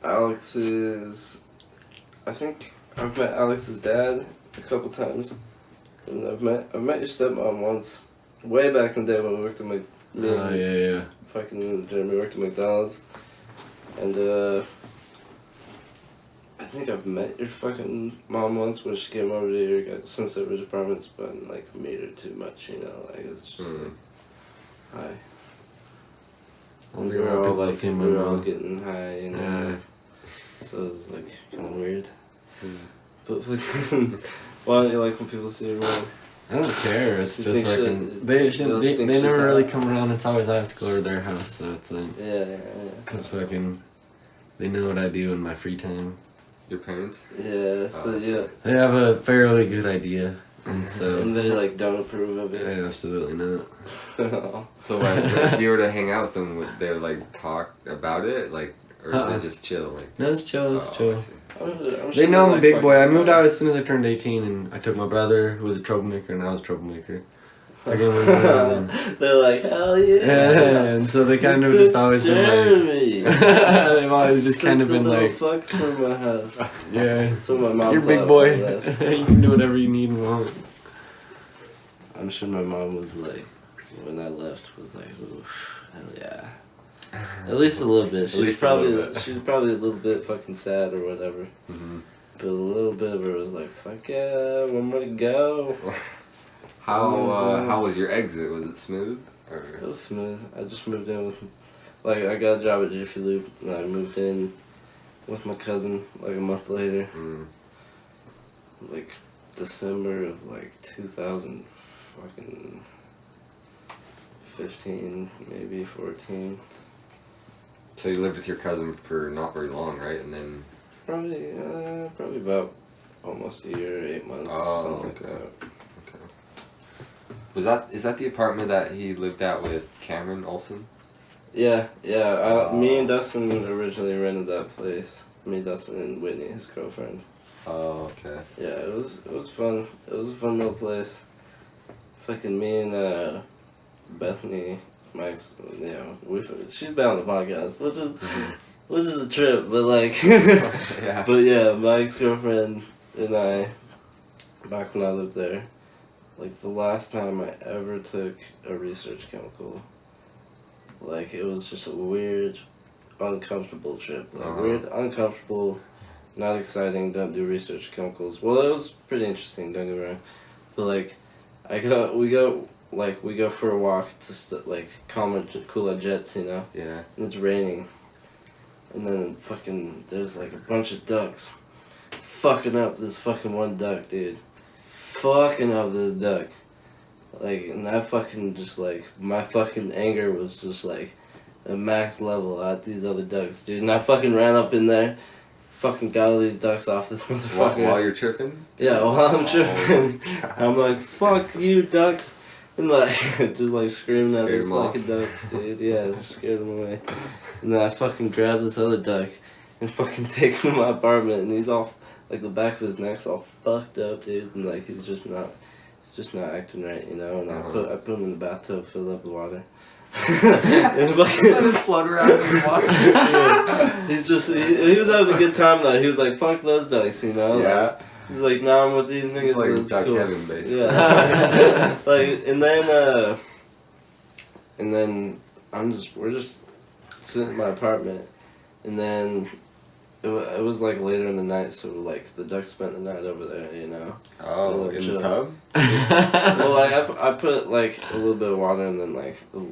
Alex's. I think I've met Alex's dad a couple times, and I've met your stepmom once, way back in the day when we worked at Oh, yeah. fucking Jeremy worked at McDonald's, and I think I've met your fucking mom once when she came over to your Sunset Ridge Apartments, but like meet her too much, you know, like it's just like, hi. And we were all like, we were all getting high, you know. Yeah. So it was like kind of weird. But fucking, why don't you like when people see your mom? I don't care. It's You just think fucking. they They think she's never really hot? come around. It's always I have to go to their house, so it's like. Yeah. Cause fucking, they know what I do in my free time. Your parents? Yeah, so Oh, yeah. They have a fairly good idea, and so. And they like don't approve of it. Absolutely not. So if you were to hang out with them, would they like talk about it, like, or is Uh-uh. it just chill? Like, No, it's chill. It's oh, I chill. see. They know I'm a big boy. I moved out as soon as I turned 18, and I took my brother, who was a troublemaker, and I was a troublemaker. I got with them, and- They're like, hell yeah. yeah, and so they kind of You just took always Jeremy. been like. They've always just kind of Took the been little like, fucks from my house. yeah, That's what my mom you're a big thought boy. when I left. You can do whatever you need and want. I'm sure my mom was like, when I left, was like, ooh, hell yeah. At least a little bit. She was least a little probably bit. she was probably a little bit fucking sad or whatever. Mm-hmm. But a little bit of her was like, fuck yeah, one more to go. How was your exit? Was it smooth? Or? It was smooth. I just moved in with, like, I got a job at Jiffy Lube, and I moved in with my cousin like a month later. Like December of like 2015, maybe 14. So you lived with your cousin for not very long, right? And then. Probably about almost a year, 8 months. Oh, something like okay. that. Is that the apartment that he lived at with Cameron Olsen? Yeah. Me and Oh. Dustin originally rented that place. Me, Dustin, and Whitney, his girlfriend. Oh, okay. Yeah, it was fun. It was a fun little place. Fucking me and Bethany, Mike's, you know, she's been on the podcast, which is a trip, but like, Yeah. but yeah, my ex-girlfriend and I, back when I lived there, like the last time I ever took a research chemical, like it was just a weird, uncomfortable trip. Like weird, uncomfortable, not exciting, don't do research chemicals. Well, it was pretty interesting, don't get me wrong. But like, we go for a walk to cool our jets, you know? Yeah. And it's raining. And then fucking, there's like a bunch of ducks fucking up this fucking one duck, dude. Fucking up this duck. Like, and I fucking just like, my fucking anger was just like, at max level at these other ducks, dude. And I fucking ran up in there, fucking got all these ducks off this motherfucker. While you're tripping? Yeah, while I'm tripping. God. I'm like, fuck you, ducks. And like, just like screaming at Scared these them off? fucking ducks, dude. Yeah, just scared them away. And then I fucking grabbed this other duck and fucking take him to my apartment, and he's all, like, the back of his neck's all fucked up, dude. And like, he's just not acting right, you know. And I put him in the bathtub, filled up with water. And fucking, Let us float around in the water. yeah. He's just, he was having a good time though. He was like, fuck those ducks, you know. Yeah. Like, he's like, now I'm with these niggas. It's like it's duck cool. heaven, basically. Yeah. Like, and then we're just sitting in my apartment, and then it was like later in the night, so like the ducks spent the night over there, you know. Oh, in the tub? Well, like I put like a little bit of water and then like do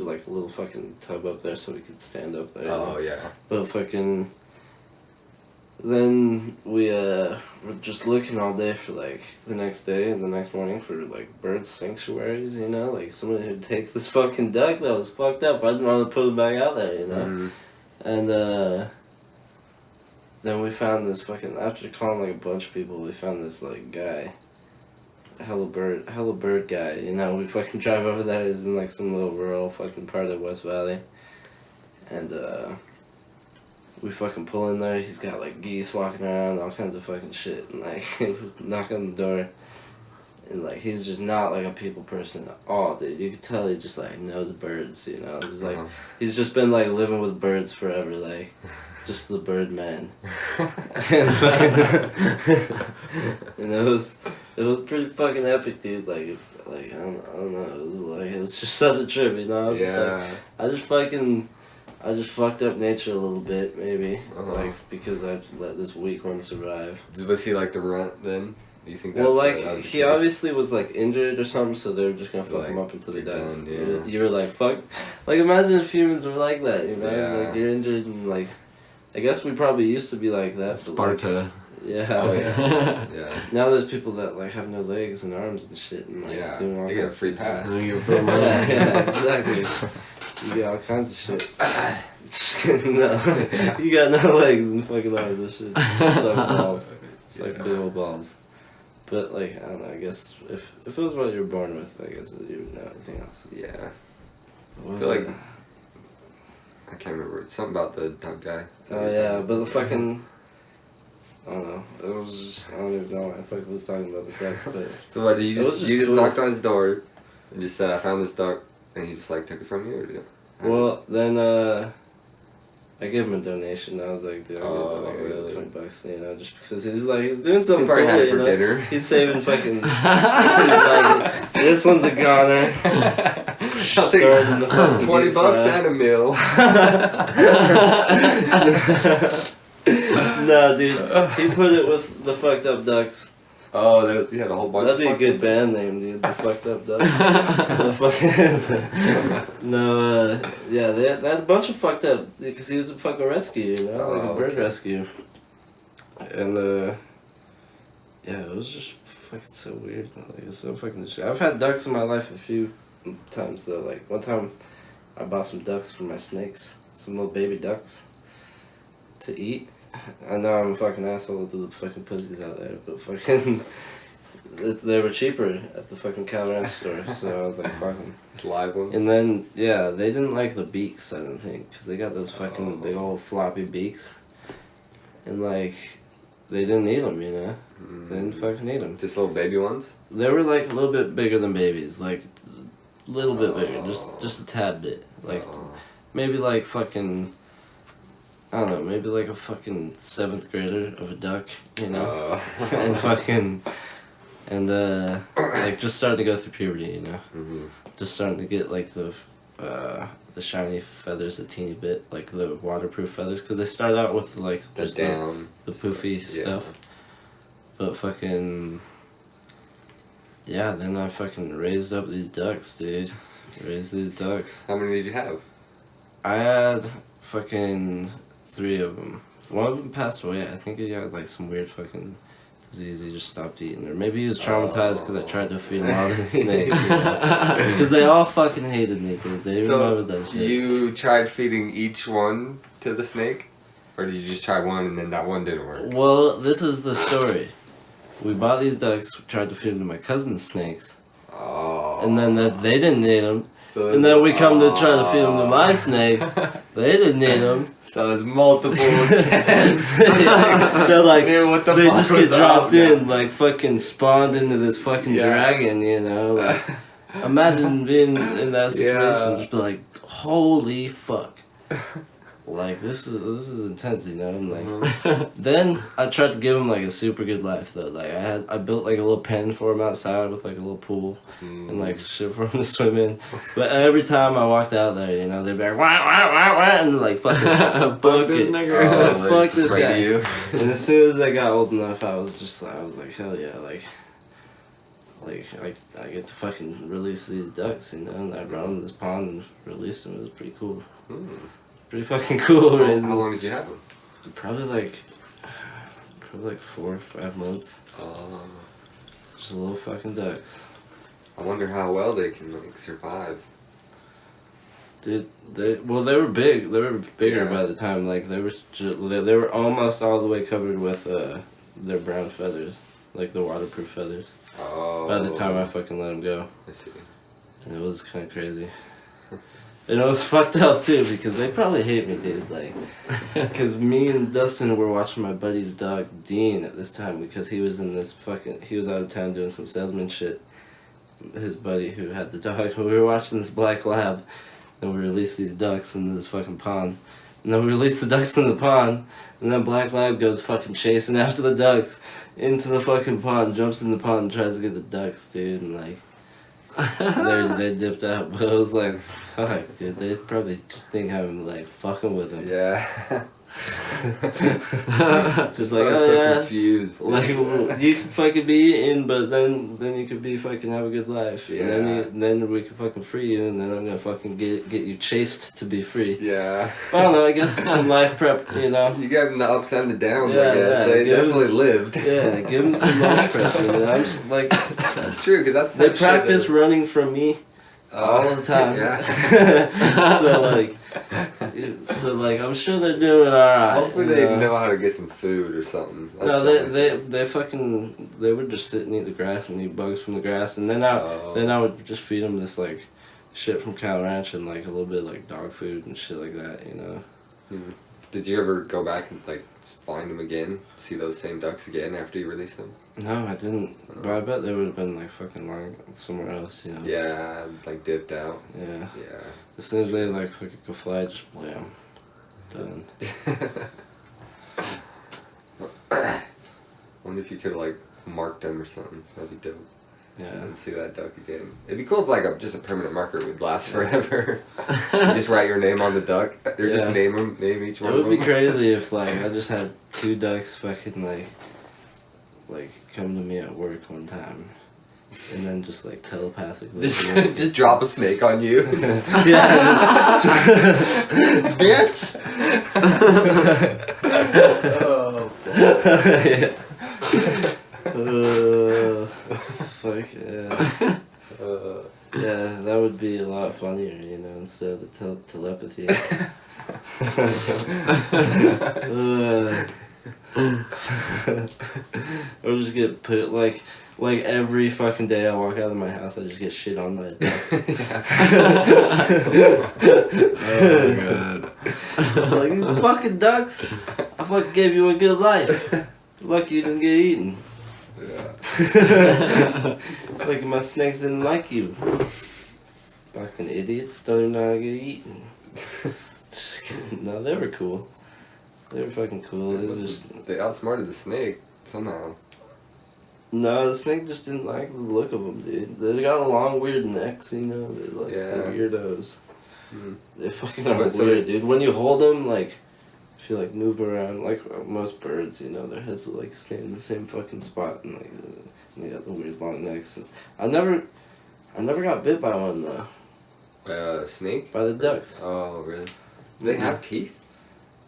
like a little fucking tub up there so we could stand up there. Oh, you know? yeah. But fucking. Then we were just looking all day for like the next day and the next morning for like bird sanctuaries, you know, like somebody who'd take this fucking duck that was fucked up. I didn't want to put it back out there, you know. Mm. And then we found this fucking, after calling like a bunch of people, we found this like guy, hella bird guy, you know. We fucking drive over there. He's in like some little rural fucking part of West Valley, and we fucking pull in there. He's got like geese walking around, all kinds of fucking shit, and like knock on the door, and like he's just not like a people person at all, dude. You could tell he just like knows birds, you know. He's like he's just been like living with birds forever, like just the bird man. And fucking, and it was pretty fucking epic, dude. Like I don't know. It was just such a trip, you know. I just fucked up nature a little bit, maybe, like because I let this weak one survive. Was he like the runt then? Do you think that's Well, like that was the he case? obviously was like injured or something, so they were just gonna fuck Like, him up until he you're dies. done, yeah. You were like, fuck, like imagine if humans were like that, you know, Yeah. like you're injured and like, I guess we probably used to be like that. But, like, Sparta. yeah. Oh yeah. Yeah. Now there's people that like have no legs and arms and shit and like Yeah. doing all They get a kinds free of pass. yeah, exactly. You get all kinds of shit. Just kidding, no. You got no legs and fucking arms. This shit suck balls. It's like dual balls. But like I don't know. I guess if it was what you were born with, I guess you would know anything else. Yeah. What I was feel like it? I can't remember. Something about the duck guy. Oh yeah, but the fucking. I don't know. It was just I don't even know why I fucking was talking about the duck, but. So what? You It was just just you just cool. knocked on his door, and just said, "I found this duck," and he just like took it from you, or did you? Well, then I gave him a donation. I was like, dude, Oh, I'll give really? him $20, you know, just because he's doing He something probably cool, had it you for know? dinner. He's saving fucking. Like, this one's a goner. I'll take Started in the fucking $20 deep fry. and a meal. No, dude, he put it with the fucked up ducks. Oh, you had a whole bunch. That'd of be a good band name, dude. The fucked up ducks. The fucking no, yeah, they had a bunch of fucked up because he was a fucking rescue, you know, like a bird rescue. And yeah, it was just fucking so weird. Like it's so fucking shit. I've had ducks in my life a few times though. Like one time, I bought some ducks for my snakes, some little baby ducks, to eat. I know I'm a fucking asshole to the fucking pussies out there, but fucking, they were cheaper at the fucking cow ranch store, so I was like, fuck 'em. It's live one. And then, yeah, they didn't like the beaks, I don't think, because they got those fucking big old floppy beaks. And like, they didn't eat them, you know? They didn't fucking eat them. Just little baby ones. They were like a little bit bigger than babies, like a little bit bigger, just a tad bit. Like, maybe like fucking, I don't know, maybe like a fucking 7th grader of a duck, you know? And fucking, and like just starting to go through puberty, you know? Mm-hmm. Just starting to get like the shiny feathers a teeny bit, like the waterproof feathers, because they start out with like just the poofy stuff. But fucking, yeah, then I fucking raised up these ducks, dude. Raised these ducks. How many did you have? I had fucking 3 of them. One of them passed away. I think he got like some weird fucking Zizi just stopped eating. Or maybe he was traumatized because I tried to feed him all the snakes. Because they all fucking hated me, dude. They remember that shit. You tried feeding each one to the snake? Or did you just try one and then that one didn't work? Well, this is the story. We bought these ducks, we tried to feed them to my cousin's snakes. Oh. And then they didn't eat them. So And then we come to try to feed them to my snakes. They didn't eat them. So it's multiple attempts. They're like, Dude, what the they fuck just was get dropped up, in, like fucking spawned into this fucking dragon, you know? Like, imagine being in that situation, just be like, holy fuck. Like, this is intense, you know? And like, then I tried to give him like a super good life though. Like I built like a little pen for him outside with like a little pool and like shit for him to swim in. But every time I walked out there, you know, they'd be like wah wah wah wah and like fucking fuck this it. nigga. Fuck this afraid guy. of you. And as soon as I got old enough, I was like hell yeah, like I get to fucking release these ducks, you know, and I brought them to this pond and released them. It was pretty cool. Pretty fucking cool. How long did you have them? Probably like 4 or 5 months. Just little fucking ducks. I wonder how well they can like survive. Dude, they were big. They were bigger Yeah. by the time. Like they were almost all the way covered with their brown feathers, like the waterproof feathers. Oh. By the time I fucking let them go, I see. and it was kind of crazy. And it was fucked up too because they probably hate me, dude. Like, because me and Dustin were watching my buddy's dog Dean at this time because he was out of town doing some salesman shit. His buddy who had the dog, we were watching this black lab, and we released these ducks into this fucking pond. And then we released the ducks in the pond, and then black lab goes fucking chasing after the ducks into the fucking pond, jumps in the pond and tries to get the ducks, dude, and like. They dipped out, but it was like, fuck, dude. They probably just think I'm like fucking with them. Yeah. Just like, I was oh so yeah, confused. like you could fucking be eaten, but then you could be fucking have a good life. Yeah. And then we could fucking free you, and then I'm gonna fucking get you chased to be free. Yeah. I don't know. I guess it's some life prep, you know. You gave them the ups and the downs, Yeah, I guess. yeah, They give 'em- definitely lived. Yeah, give them some life prep. You know? I'm just, like, That's true, because that's they that shit practice that- running from me. All the time. Yeah. so like I'm sure they're doing alright. Hopefully they know how to get some food or something. That's No, the they would just sit and eat the grass and eat bugs from the grass, and then I would just feed them this like shit from Cow Ranch and like a little bit of, like dog food and shit like that, you know. Did you ever go back and like find them again? See those same ducks again after you released them? No, I didn't. But I bet they would have been like fucking long somewhere else, you know. Yeah, like dipped out. Yeah. Yeah. As soon as they like fucking go fly, just blam. Done. Wonder if you could like mark them or something. That'd be dope. Yeah. And see that duck again. It'd be cool if like just a permanent marker would last forever. You just write your name on the duck, or just Yeah. name each one. It would of be them. crazy if like I just had 2 ducks fucking like come to me at work one time, and then just like telepathically. Just drop a snake on you. Yeah. Bitch. Fuck yeah. Yeah, that would be a lot funnier, you know, instead of the telepathy. Or just get put like every fucking day I walk out of my house, I just get shit on my duck. Oh my god. Like, these fucking ducks, I fucking gave you a good life. Lucky you didn't get eaten. Yeah. Like my snakes didn't like you. Fucking idiots don't even know how to get eaten. Just kidding. No, they were cool. They were fucking cool. They outsmarted the snake somehow. No, the snake just didn't like the look of them, dude. They got long, weird necks, you know. They're like weirdos. They fucking are weird, dude. When you hold them, like, if you like move around, like most birds, you know, their heads will like stay in the same fucking spot, and like they got the weird long necks. And I never got bit by one though. Snake? By the ducks. Oh, really? Do they have teeth?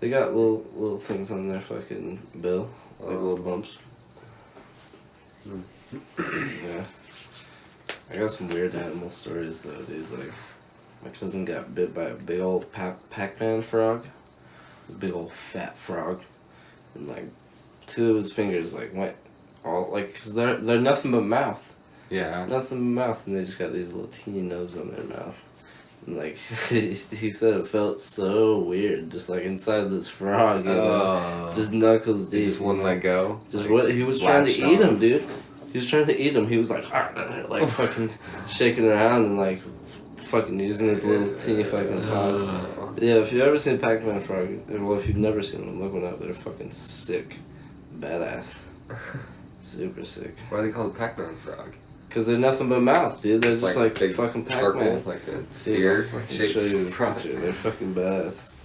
They got little things on their fucking bill, like little bumps. Yeah. I got some weird animal stories though, dude. Like, my cousin got bit by a big old Pac-Man frog. A big old fat frog. And like, two of his fingers like went all like, cause they're nothing but mouth. Yeah. Nothing but mouth, and they just got these little teeny nubs on their mouth. And like, he said it felt so weird, just like inside this frog, you know? Just knuckles deep. He just wouldn't let go. Just like, what he was trying to eat him, dude. He was trying to eat him. He was like fucking shaking around and like fucking using his little teeny fucking paws. Yeah, if you've ever seen Pac-Man frog, well, if you've never seen them, look one up. They're fucking sick, badass, super sick. Why are they called Pac-Man frog? Cause they're nothing but mouth, dude. They're just like big fucking circle, Pac-Man. like a Dude, sphere I'll fucking shaped show you the frog. picture. They're fucking badass.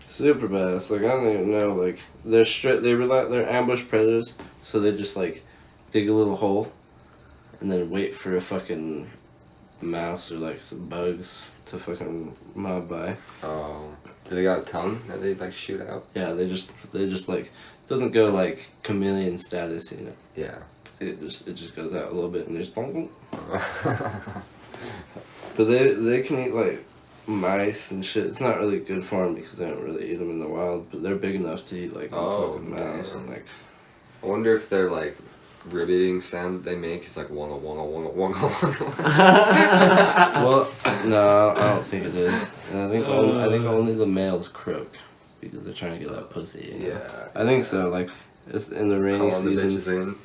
Super badass. Like, I don't even know. Like, they're ambush predators, so they just like dig a little hole, and then wait for a fucking mouse or like some bugs to fucking mob by. Oh, do they got a tongue that they like shoot out? Yeah, they just like, doesn't go like chameleon status, you know. Yeah. It just goes out a little bit and just bonk. But they can eat like mice and shit. It's not really good for them because they don't really eat them in the wild. But they're big enough to eat like a fucking mouse and like. I wonder if their like riveting sound they make is like wonga wonga wonga wonga wonga. Well, no, I don't think it is. And I think only the males croak because they're trying to get that pussy. You know? Yeah. I think so. Like, it's in the rainy Calling the season. bitches in.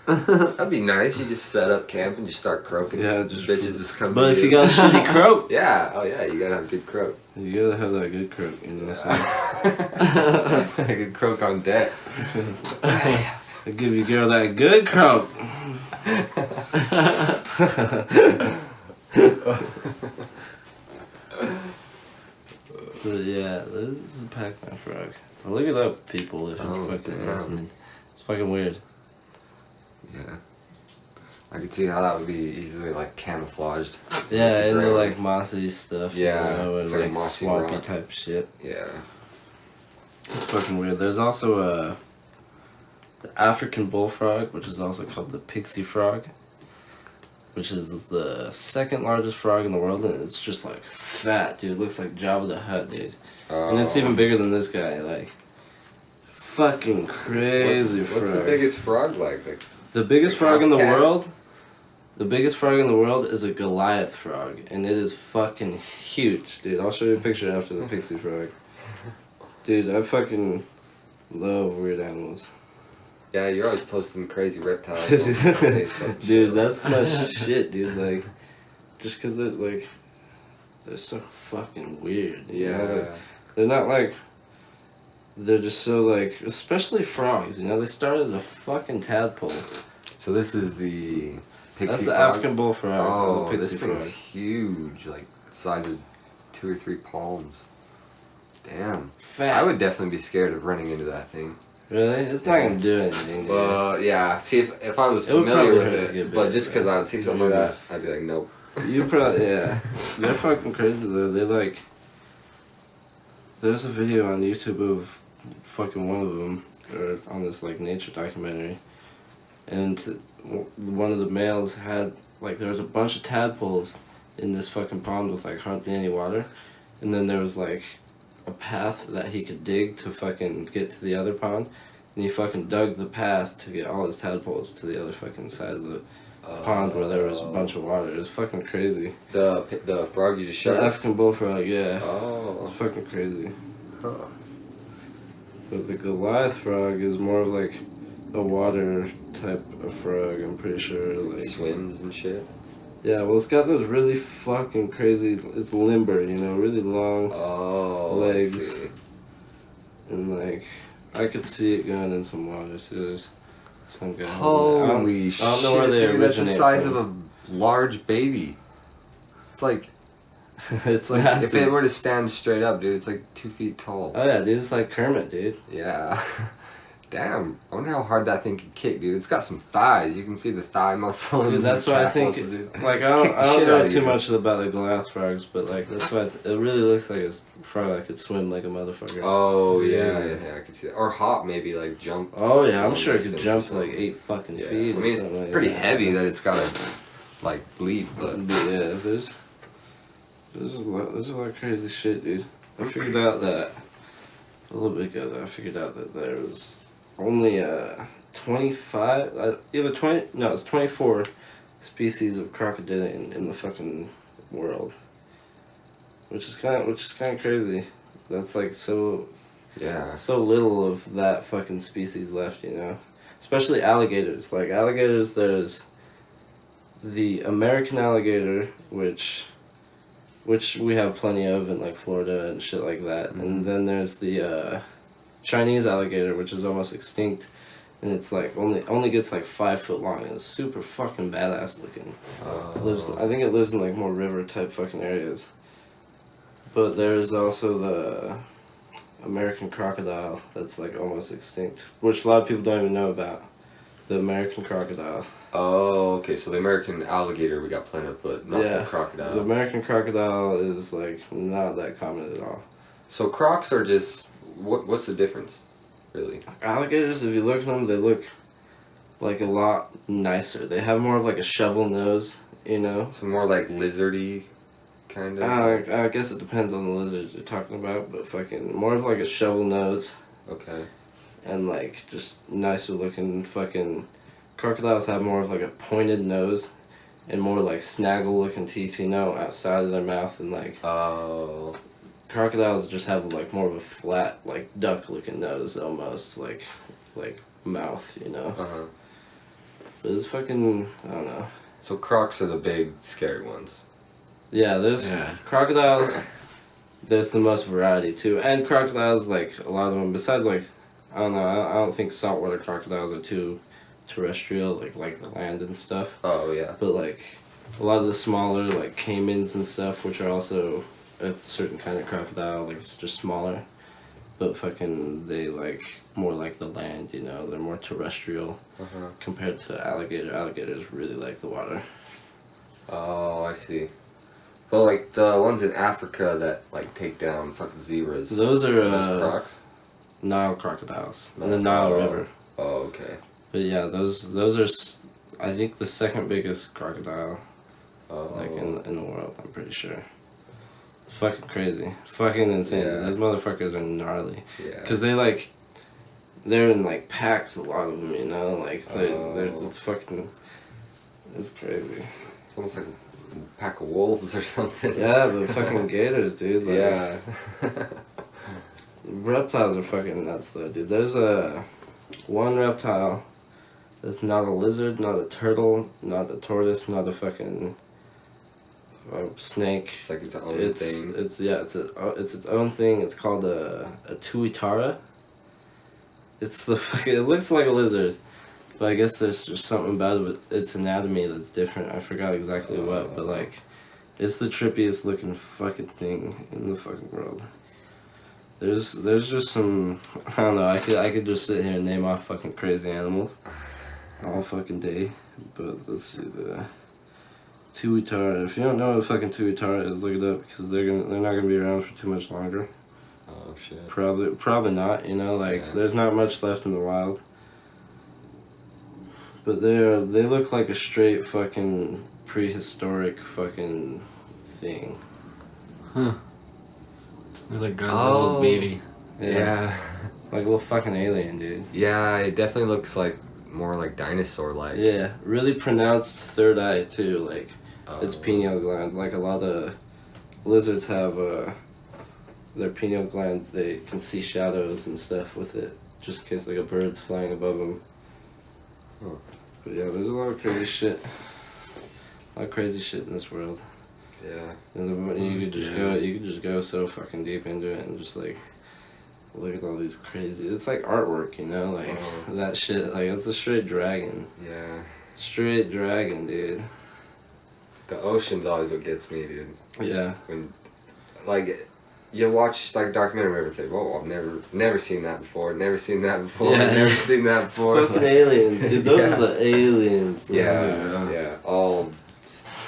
That'd be nice. You just set up camp and just start croaking. Yeah, bitches just come. But to if you got a shitty croak, yeah, oh yeah, you gotta have a good croak. you gotta have that good croak. You know what I'm saying? A good croak on deck. I give you girl that good croak. But yeah, this is a Pac-Man frog. Well, look it up, people, if you're fucking listening. It's fucking weird. Yeah. I could see how that would be easily like camouflaged. Yeah, into ground. like mossy stuff. Yeah, You know, and it's like like mossy swampy rock. type shit. Yeah. It's fucking weird. There's also the African bullfrog, which is also called the pixie frog, which is the second largest frog in the world, and it's just like fat, dude. It looks like Jabba the Hutt, dude. And it's even bigger than this guy, like fucking crazy frog. What's the biggest frog like? The biggest like frog in the house cat? world? The biggest frog in the world is a Goliath frog, and it is fucking huge, dude. I'll show you a picture after the pixie frog. Dude, I fucking love weird animals. Yeah, you're always posting crazy reptiles. on Facebook. Dude, that's my shit, dude. Like, just because they're so fucking weird. You know? Like, they're not like, they're just so like, especially frogs, you know? They start as a fucking tadpole. So this is the pixie That's the frog? African bullfrog. Oh, the this pixie thing's frog. huge, like size of 2 or 3 palms. Damn. Fat. I would definitely be scared of running into that thing. Really? It's not gonna do anything, dude. Well, yeah. See, if I was It would familiar probably with hurt to get it, but bit, just because right? I would see something like that, I'd be like, nope. You probably, yeah. They're fucking crazy though. They like, there's a video on YouTube of fucking one of them, or on this like nature documentary, and one of the males had, like, there was a bunch of tadpoles in this fucking pond with like hardly any water, and then there was like a path that he could dig to fucking get to the other pond, and he fucking dug the path to get all his tadpoles to the other fucking side of the pond where there was a bunch of water. It was fucking crazy. The frog you just showed The us? African bullfrog, yeah. Oh. It's fucking crazy. Huh. But the Goliath frog is more of like a water type of frog, I'm pretty sure. Like, Swims and shit? yeah, well, it's got those really fucking crazy, it's limber, you know, really long legs. I see. And like, I could see it going in some water, so there's some guy. Holy shit, I don't know where they dude, that's the originate size from. of a large baby. It's like, It's like massive. if it were to stand straight up, dude, it's like 2 feet tall. Oh yeah, dude, it's like Kermit, dude. Yeah. Damn, I wonder how hard that thing can kick, dude. It's got some thighs. You can see the thigh muscle. Dude, and that's the why I calf think, muscle, dude. like, I Kick the don't shit know out of too you. much about the glass frogs, but, like, that's why it really looks like a frog that could swim like a motherfucker. Oh, yeah, Jesus. I can see that. Or hop, maybe, like, jump. Oh, yeah, I'm long sure it could distance or jump something. like 8 fucking Yeah. feet. I or mean, something it's like pretty that. heavy that it's gotta, like, leap, but... Yeah, there's a lot of crazy shit, dude. I figured out that a little bit ago that I figured out that there was only 25 it's 24 species of crocodilian in the fucking world, which is kind of crazy. That's like so Yeah. little of that fucking species left, you know. Especially alligators. Like alligators, there's the American alligator, which we have plenty of in like Florida and shit like that. Mhm. And then there's the Chinese alligator, which is almost extinct, and it's like only gets like 5 foot long, and it's super fucking badass looking. I think it lives in like more river type fucking areas. But there's also the American crocodile that's like almost extinct, which a lot of people don't even know about. The American crocodile. Oh, okay, so the American alligator we got plenty of, but not the crocodile. The American crocodile is like not that common at all. So crocs are just... What's the difference, really? Alligators, if you look at them, they look like a lot nicer. They have more of like a shovel nose, you know? So more like lizardy, kind of? I guess it depends on the lizards you're talking about, but fucking more of like a shovel nose. Okay. And like just nicer looking fucking... Crocodiles have more of like a pointed nose and more like snaggle looking teeth, you know, outside of their mouth, and like... Oh... Crocodiles just have like more of a flat, like duck looking nose almost, like mouth, you know? Uh-huh. But it's fucking, I don't know. So crocs are the big, scary ones. Yeah, there's crocodiles, there's the most variety too. And crocodiles, like a lot of them, besides like, I don't know, I don't think saltwater crocodiles are too terrestrial, like the land and stuff. Oh, yeah. But like, a lot of the smaller, like caimans and stuff, which are also a certain kind of crocodile, like it's just smaller, but fucking they like more like the land, you know. They're more terrestrial compared to alligator. Alligators really like the water. Oh, I see. Well, like the ones in Africa that like take down fucking zebras. Those are Crocs. Nile crocodiles in the Nile River. Oh, okay. But yeah, those are I think the second biggest crocodile like in the world. I'm pretty sure. Fucking crazy. Fucking insane. Yeah. Those motherfuckers are gnarly. Yeah. Because they're in like packs, a lot of them, you know? Like, it's fucking, it's crazy. It's almost like a pack of wolves or something. Yeah, but fucking gators, dude. Like, Yeah. Reptiles are fucking nuts, though, dude. There's one reptile that's not a lizard, not a turtle, not a tortoise, not a fucking... snake. It's like its own thing. It's its own thing. It's called a tuatara. It's the fucking... It looks like a lizard, but I guess there's just something about its anatomy that's different. I forgot exactly what, but like, it's the trippiest looking fucking thing in the fucking world. There's just some... I don't know. I could just sit here and name off fucking crazy animals all fucking day, but let's see the... Tuatara. If you don't know what a fucking tuatara is, look it up, because they're not gonna be around for too much longer. Oh shit. Probably not. You know, like there's not much left in the wild. But they look like a straight fucking prehistoric fucking thing. Huh. It's like God's little baby. Yeah. Like a little fucking alien, dude. Yeah, it definitely looks like more like dinosaur-like. Yeah, really pronounced third eye too. Like its pineal gland. Like a lot of lizards have their pineal gland. They can see shadows and stuff with it, just in case like a bird's flying above them. Huh. But yeah, there's a lot of crazy shit. A lot of crazy shit in this world. Yeah. And you could just go so fucking deep into it and just like look at all these crazy... It's like artwork, you know? Like, that shit, like, it's a straight dragon. Yeah. Straight dragon, dude. The ocean's always what gets me, dude. Yeah. When, like, you watch like a documentary and say, "Whoa, I've never seen that before. Never seen that before. Yeah. Never seen that before." Fucking aliens, dude. Those Yeah. are the aliens. Yeah, all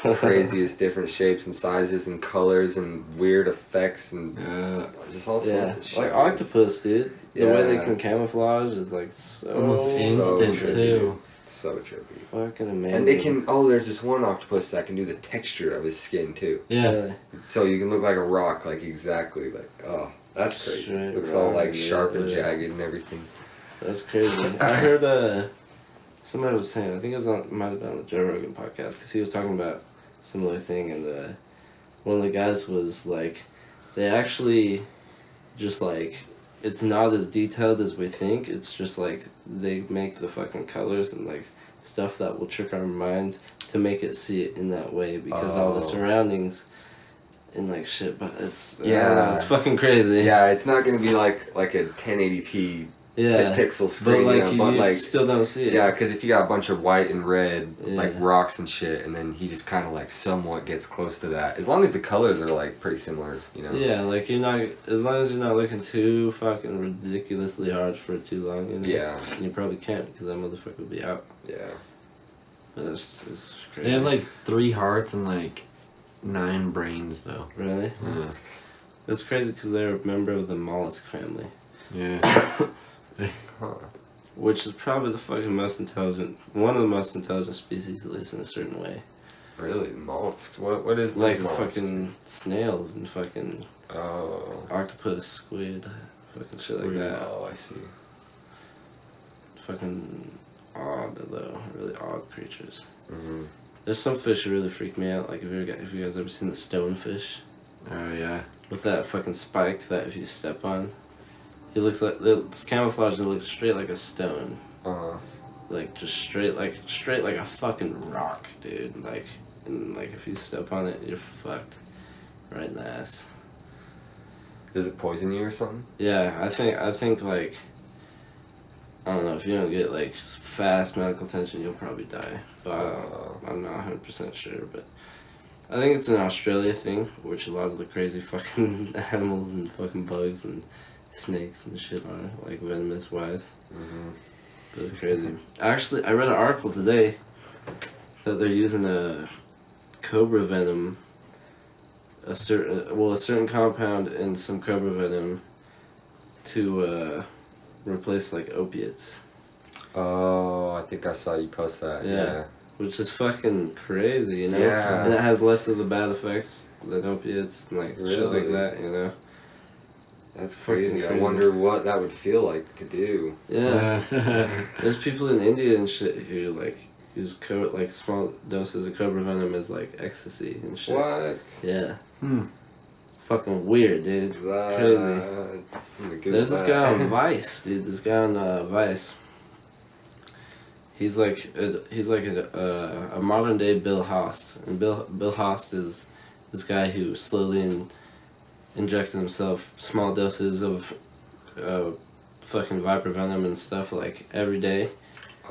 craziest different shapes and sizes and colors and weird effects and just all sorts of shit. Like octopus, dude. The way they Yeah. can camouflage is like so Almost instant, trippy. too. So trippy. fucking amazing. And they can. Oh, there's this one octopus that can do the texture of his skin too. Yeah. Really. So you can look like a rock, like exactly like. Oh, that's crazy. Straight Looks all like rock, sharp and yeah. jagged and everything. That's crazy. I heard somebody was saying, I think it was might have been on the Joe Rogan podcast, because he was talking about a similar thing, and one of the guys was like, they actually just like, it's not as detailed as we think. It's just like they make the fucking colors and like stuff that will trick our mind to make it see it in that way, because all the surroundings and like shit. But it's it's fucking crazy. Yeah, it's not gonna be like a 1080p pixel screen, but like but like still don't see it. yeah, because if you got a bunch of white and red like Yeah. rocks and shit, and then he just kind of like somewhat gets close to that, as long as the colors are like pretty similar, you know. Yeah, like you're not, as long as you're not looking too fucking ridiculously hard for too long, you know? Yeah. And you probably can't, because that motherfucker will be out. Yeah. But it's crazy. They have like 3 hearts and like 9 brains though. Really? Yeah. It's crazy because they're a member of the mollusk family, Yeah. Huh. which is probably the fucking most intelligent, one of the most intelligent species, at least in a certain way. Really, mollusks? What is Like mollusk? fucking snails and fucking Oh. octopus, squid, fucking shit like that. Oh, I see. Fucking odd though, really odd creatures. Mm-hmm. There's some fish that really freak me out. Like if you guys ever seen the stonefish Oh yeah. with that fucking spike that if you step on, it looks like it's camouflaged and it looks straight like a stone. Like just straight like a fucking rock, dude. Like and like if you step on it, you're fucked, right in the ass. Does it poison you or something? Yeah, I think like, I don't know, if you don't get like fast medical attention, you'll probably die. But I'm not 100% sure. But I think it's an Australia thing, which a lot of the crazy fucking animals and fucking bugs and snakes and shit are, like venomous wise. Mm-hmm. But it's crazy. Actually, I read an article today that they're using a cobra venom, a certain compound in some cobra venom to replace like opiates. Oh, I think I saw you post that. Yeah. Which is fucking crazy, you know? Yeah. And it has less of the bad effects than opiates and like shit like Really? that, you know? That's Fucking crazy. I crazy. wonder what that would feel like to do. Yeah. There's people in India and shit who like use like small doses of cobra venom as like ecstasy and shit. What? Yeah. Fucking weird, dude. Crazy. There's this guy on Vice, dude. This guy on Vice. He's like a modern day Bill Haast, and Bill Haast is this guy who slowly injected himself small doses of fucking viper venom and stuff like every day.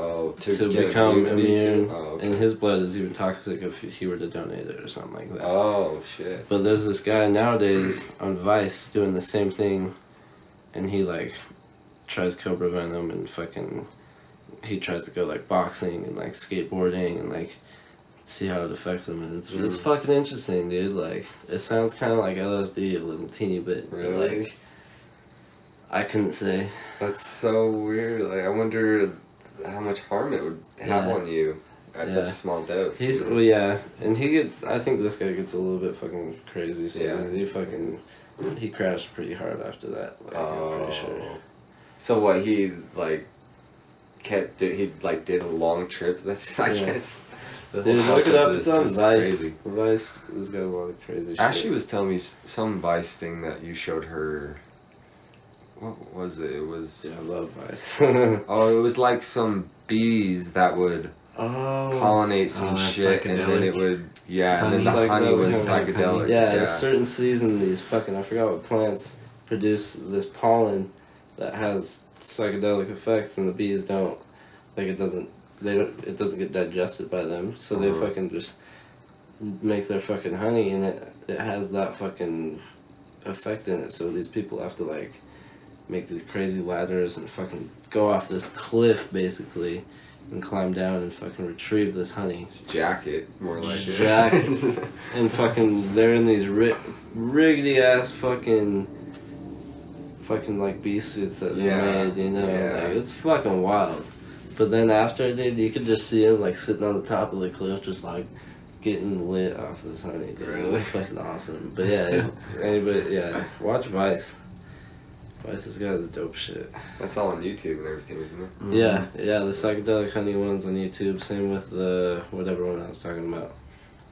Oh, to get become immunity immune, to? Oh, okay. and his blood is even toxic if he were to donate it or something like that. Oh, shit. But there's this guy nowadays on Vice doing the same thing, and he like tries cobra venom and fucking he tries to go like boxing and like skateboarding and like see how it affects him, and it's fucking interesting, dude. Like it sounds kind of like LSD a little teeny bit. Really? Like I couldn't say. That's so weird. Like, I wonder how much harm it would have on you at such a small dose. He's well, yeah, and he gets. I think this guy gets a little bit fucking crazy. So he crashed pretty hard after that. Like, I'm pretty sure. So what he like did a long trip. That's I guess. Dude, look it up. It's on is Vice. crazy. Vice has got a lot of crazy shit. Ashley was telling me some Vice thing that you showed her. What was it? It was. Yeah, I love Vice. Oh, it was like some bees that would pollinate some shit, and then it would and then the honey was psychedelic. Yeah, a certain season, these fucking I forgot what plants produce this pollen that has psychedelic effects, and the bees don't like it doesn't get digested by them, so they fucking just make their fucking honey, and it has that fucking affecting it. So these people have to like make these crazy ladders and fucking go off this cliff basically, and climb down and fucking retrieve this honey. It's jacket, more like it. Jacket. And fucking they're in these riggedy ass fucking like bee suits that they made, you know. Yeah. Like, it's fucking wild. But then after, dude, you could just see him like sitting on the top of the cliff, just like getting lit off this honey. Dude. Really? It's fucking awesome. But yeah, watch Vice. Vice has got the dope shit. That's all on YouTube and everything, isn't it? Mm-hmm. Yeah, the psychedelic honey one's on YouTube. Same with the whatever one I was talking about.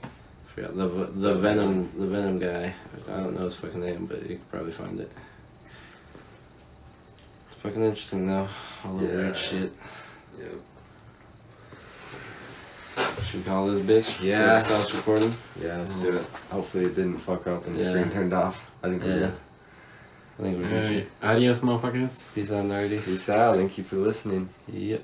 I forgot the Venom guy. I don't know his fucking name, but you could probably find it. It's fucking interesting though. All the weird shit. Yep. Should we call this bitch? Yeah. Before it stops recording. Yeah, let's do it. Hopefully it didn't fuck up and the Yeah. screen turned off. I think we're Yeah. good. I think we're Alright. good. Adios, motherfuckers. Peace out, nerdies. Peace out. Thank you for listening. Yep.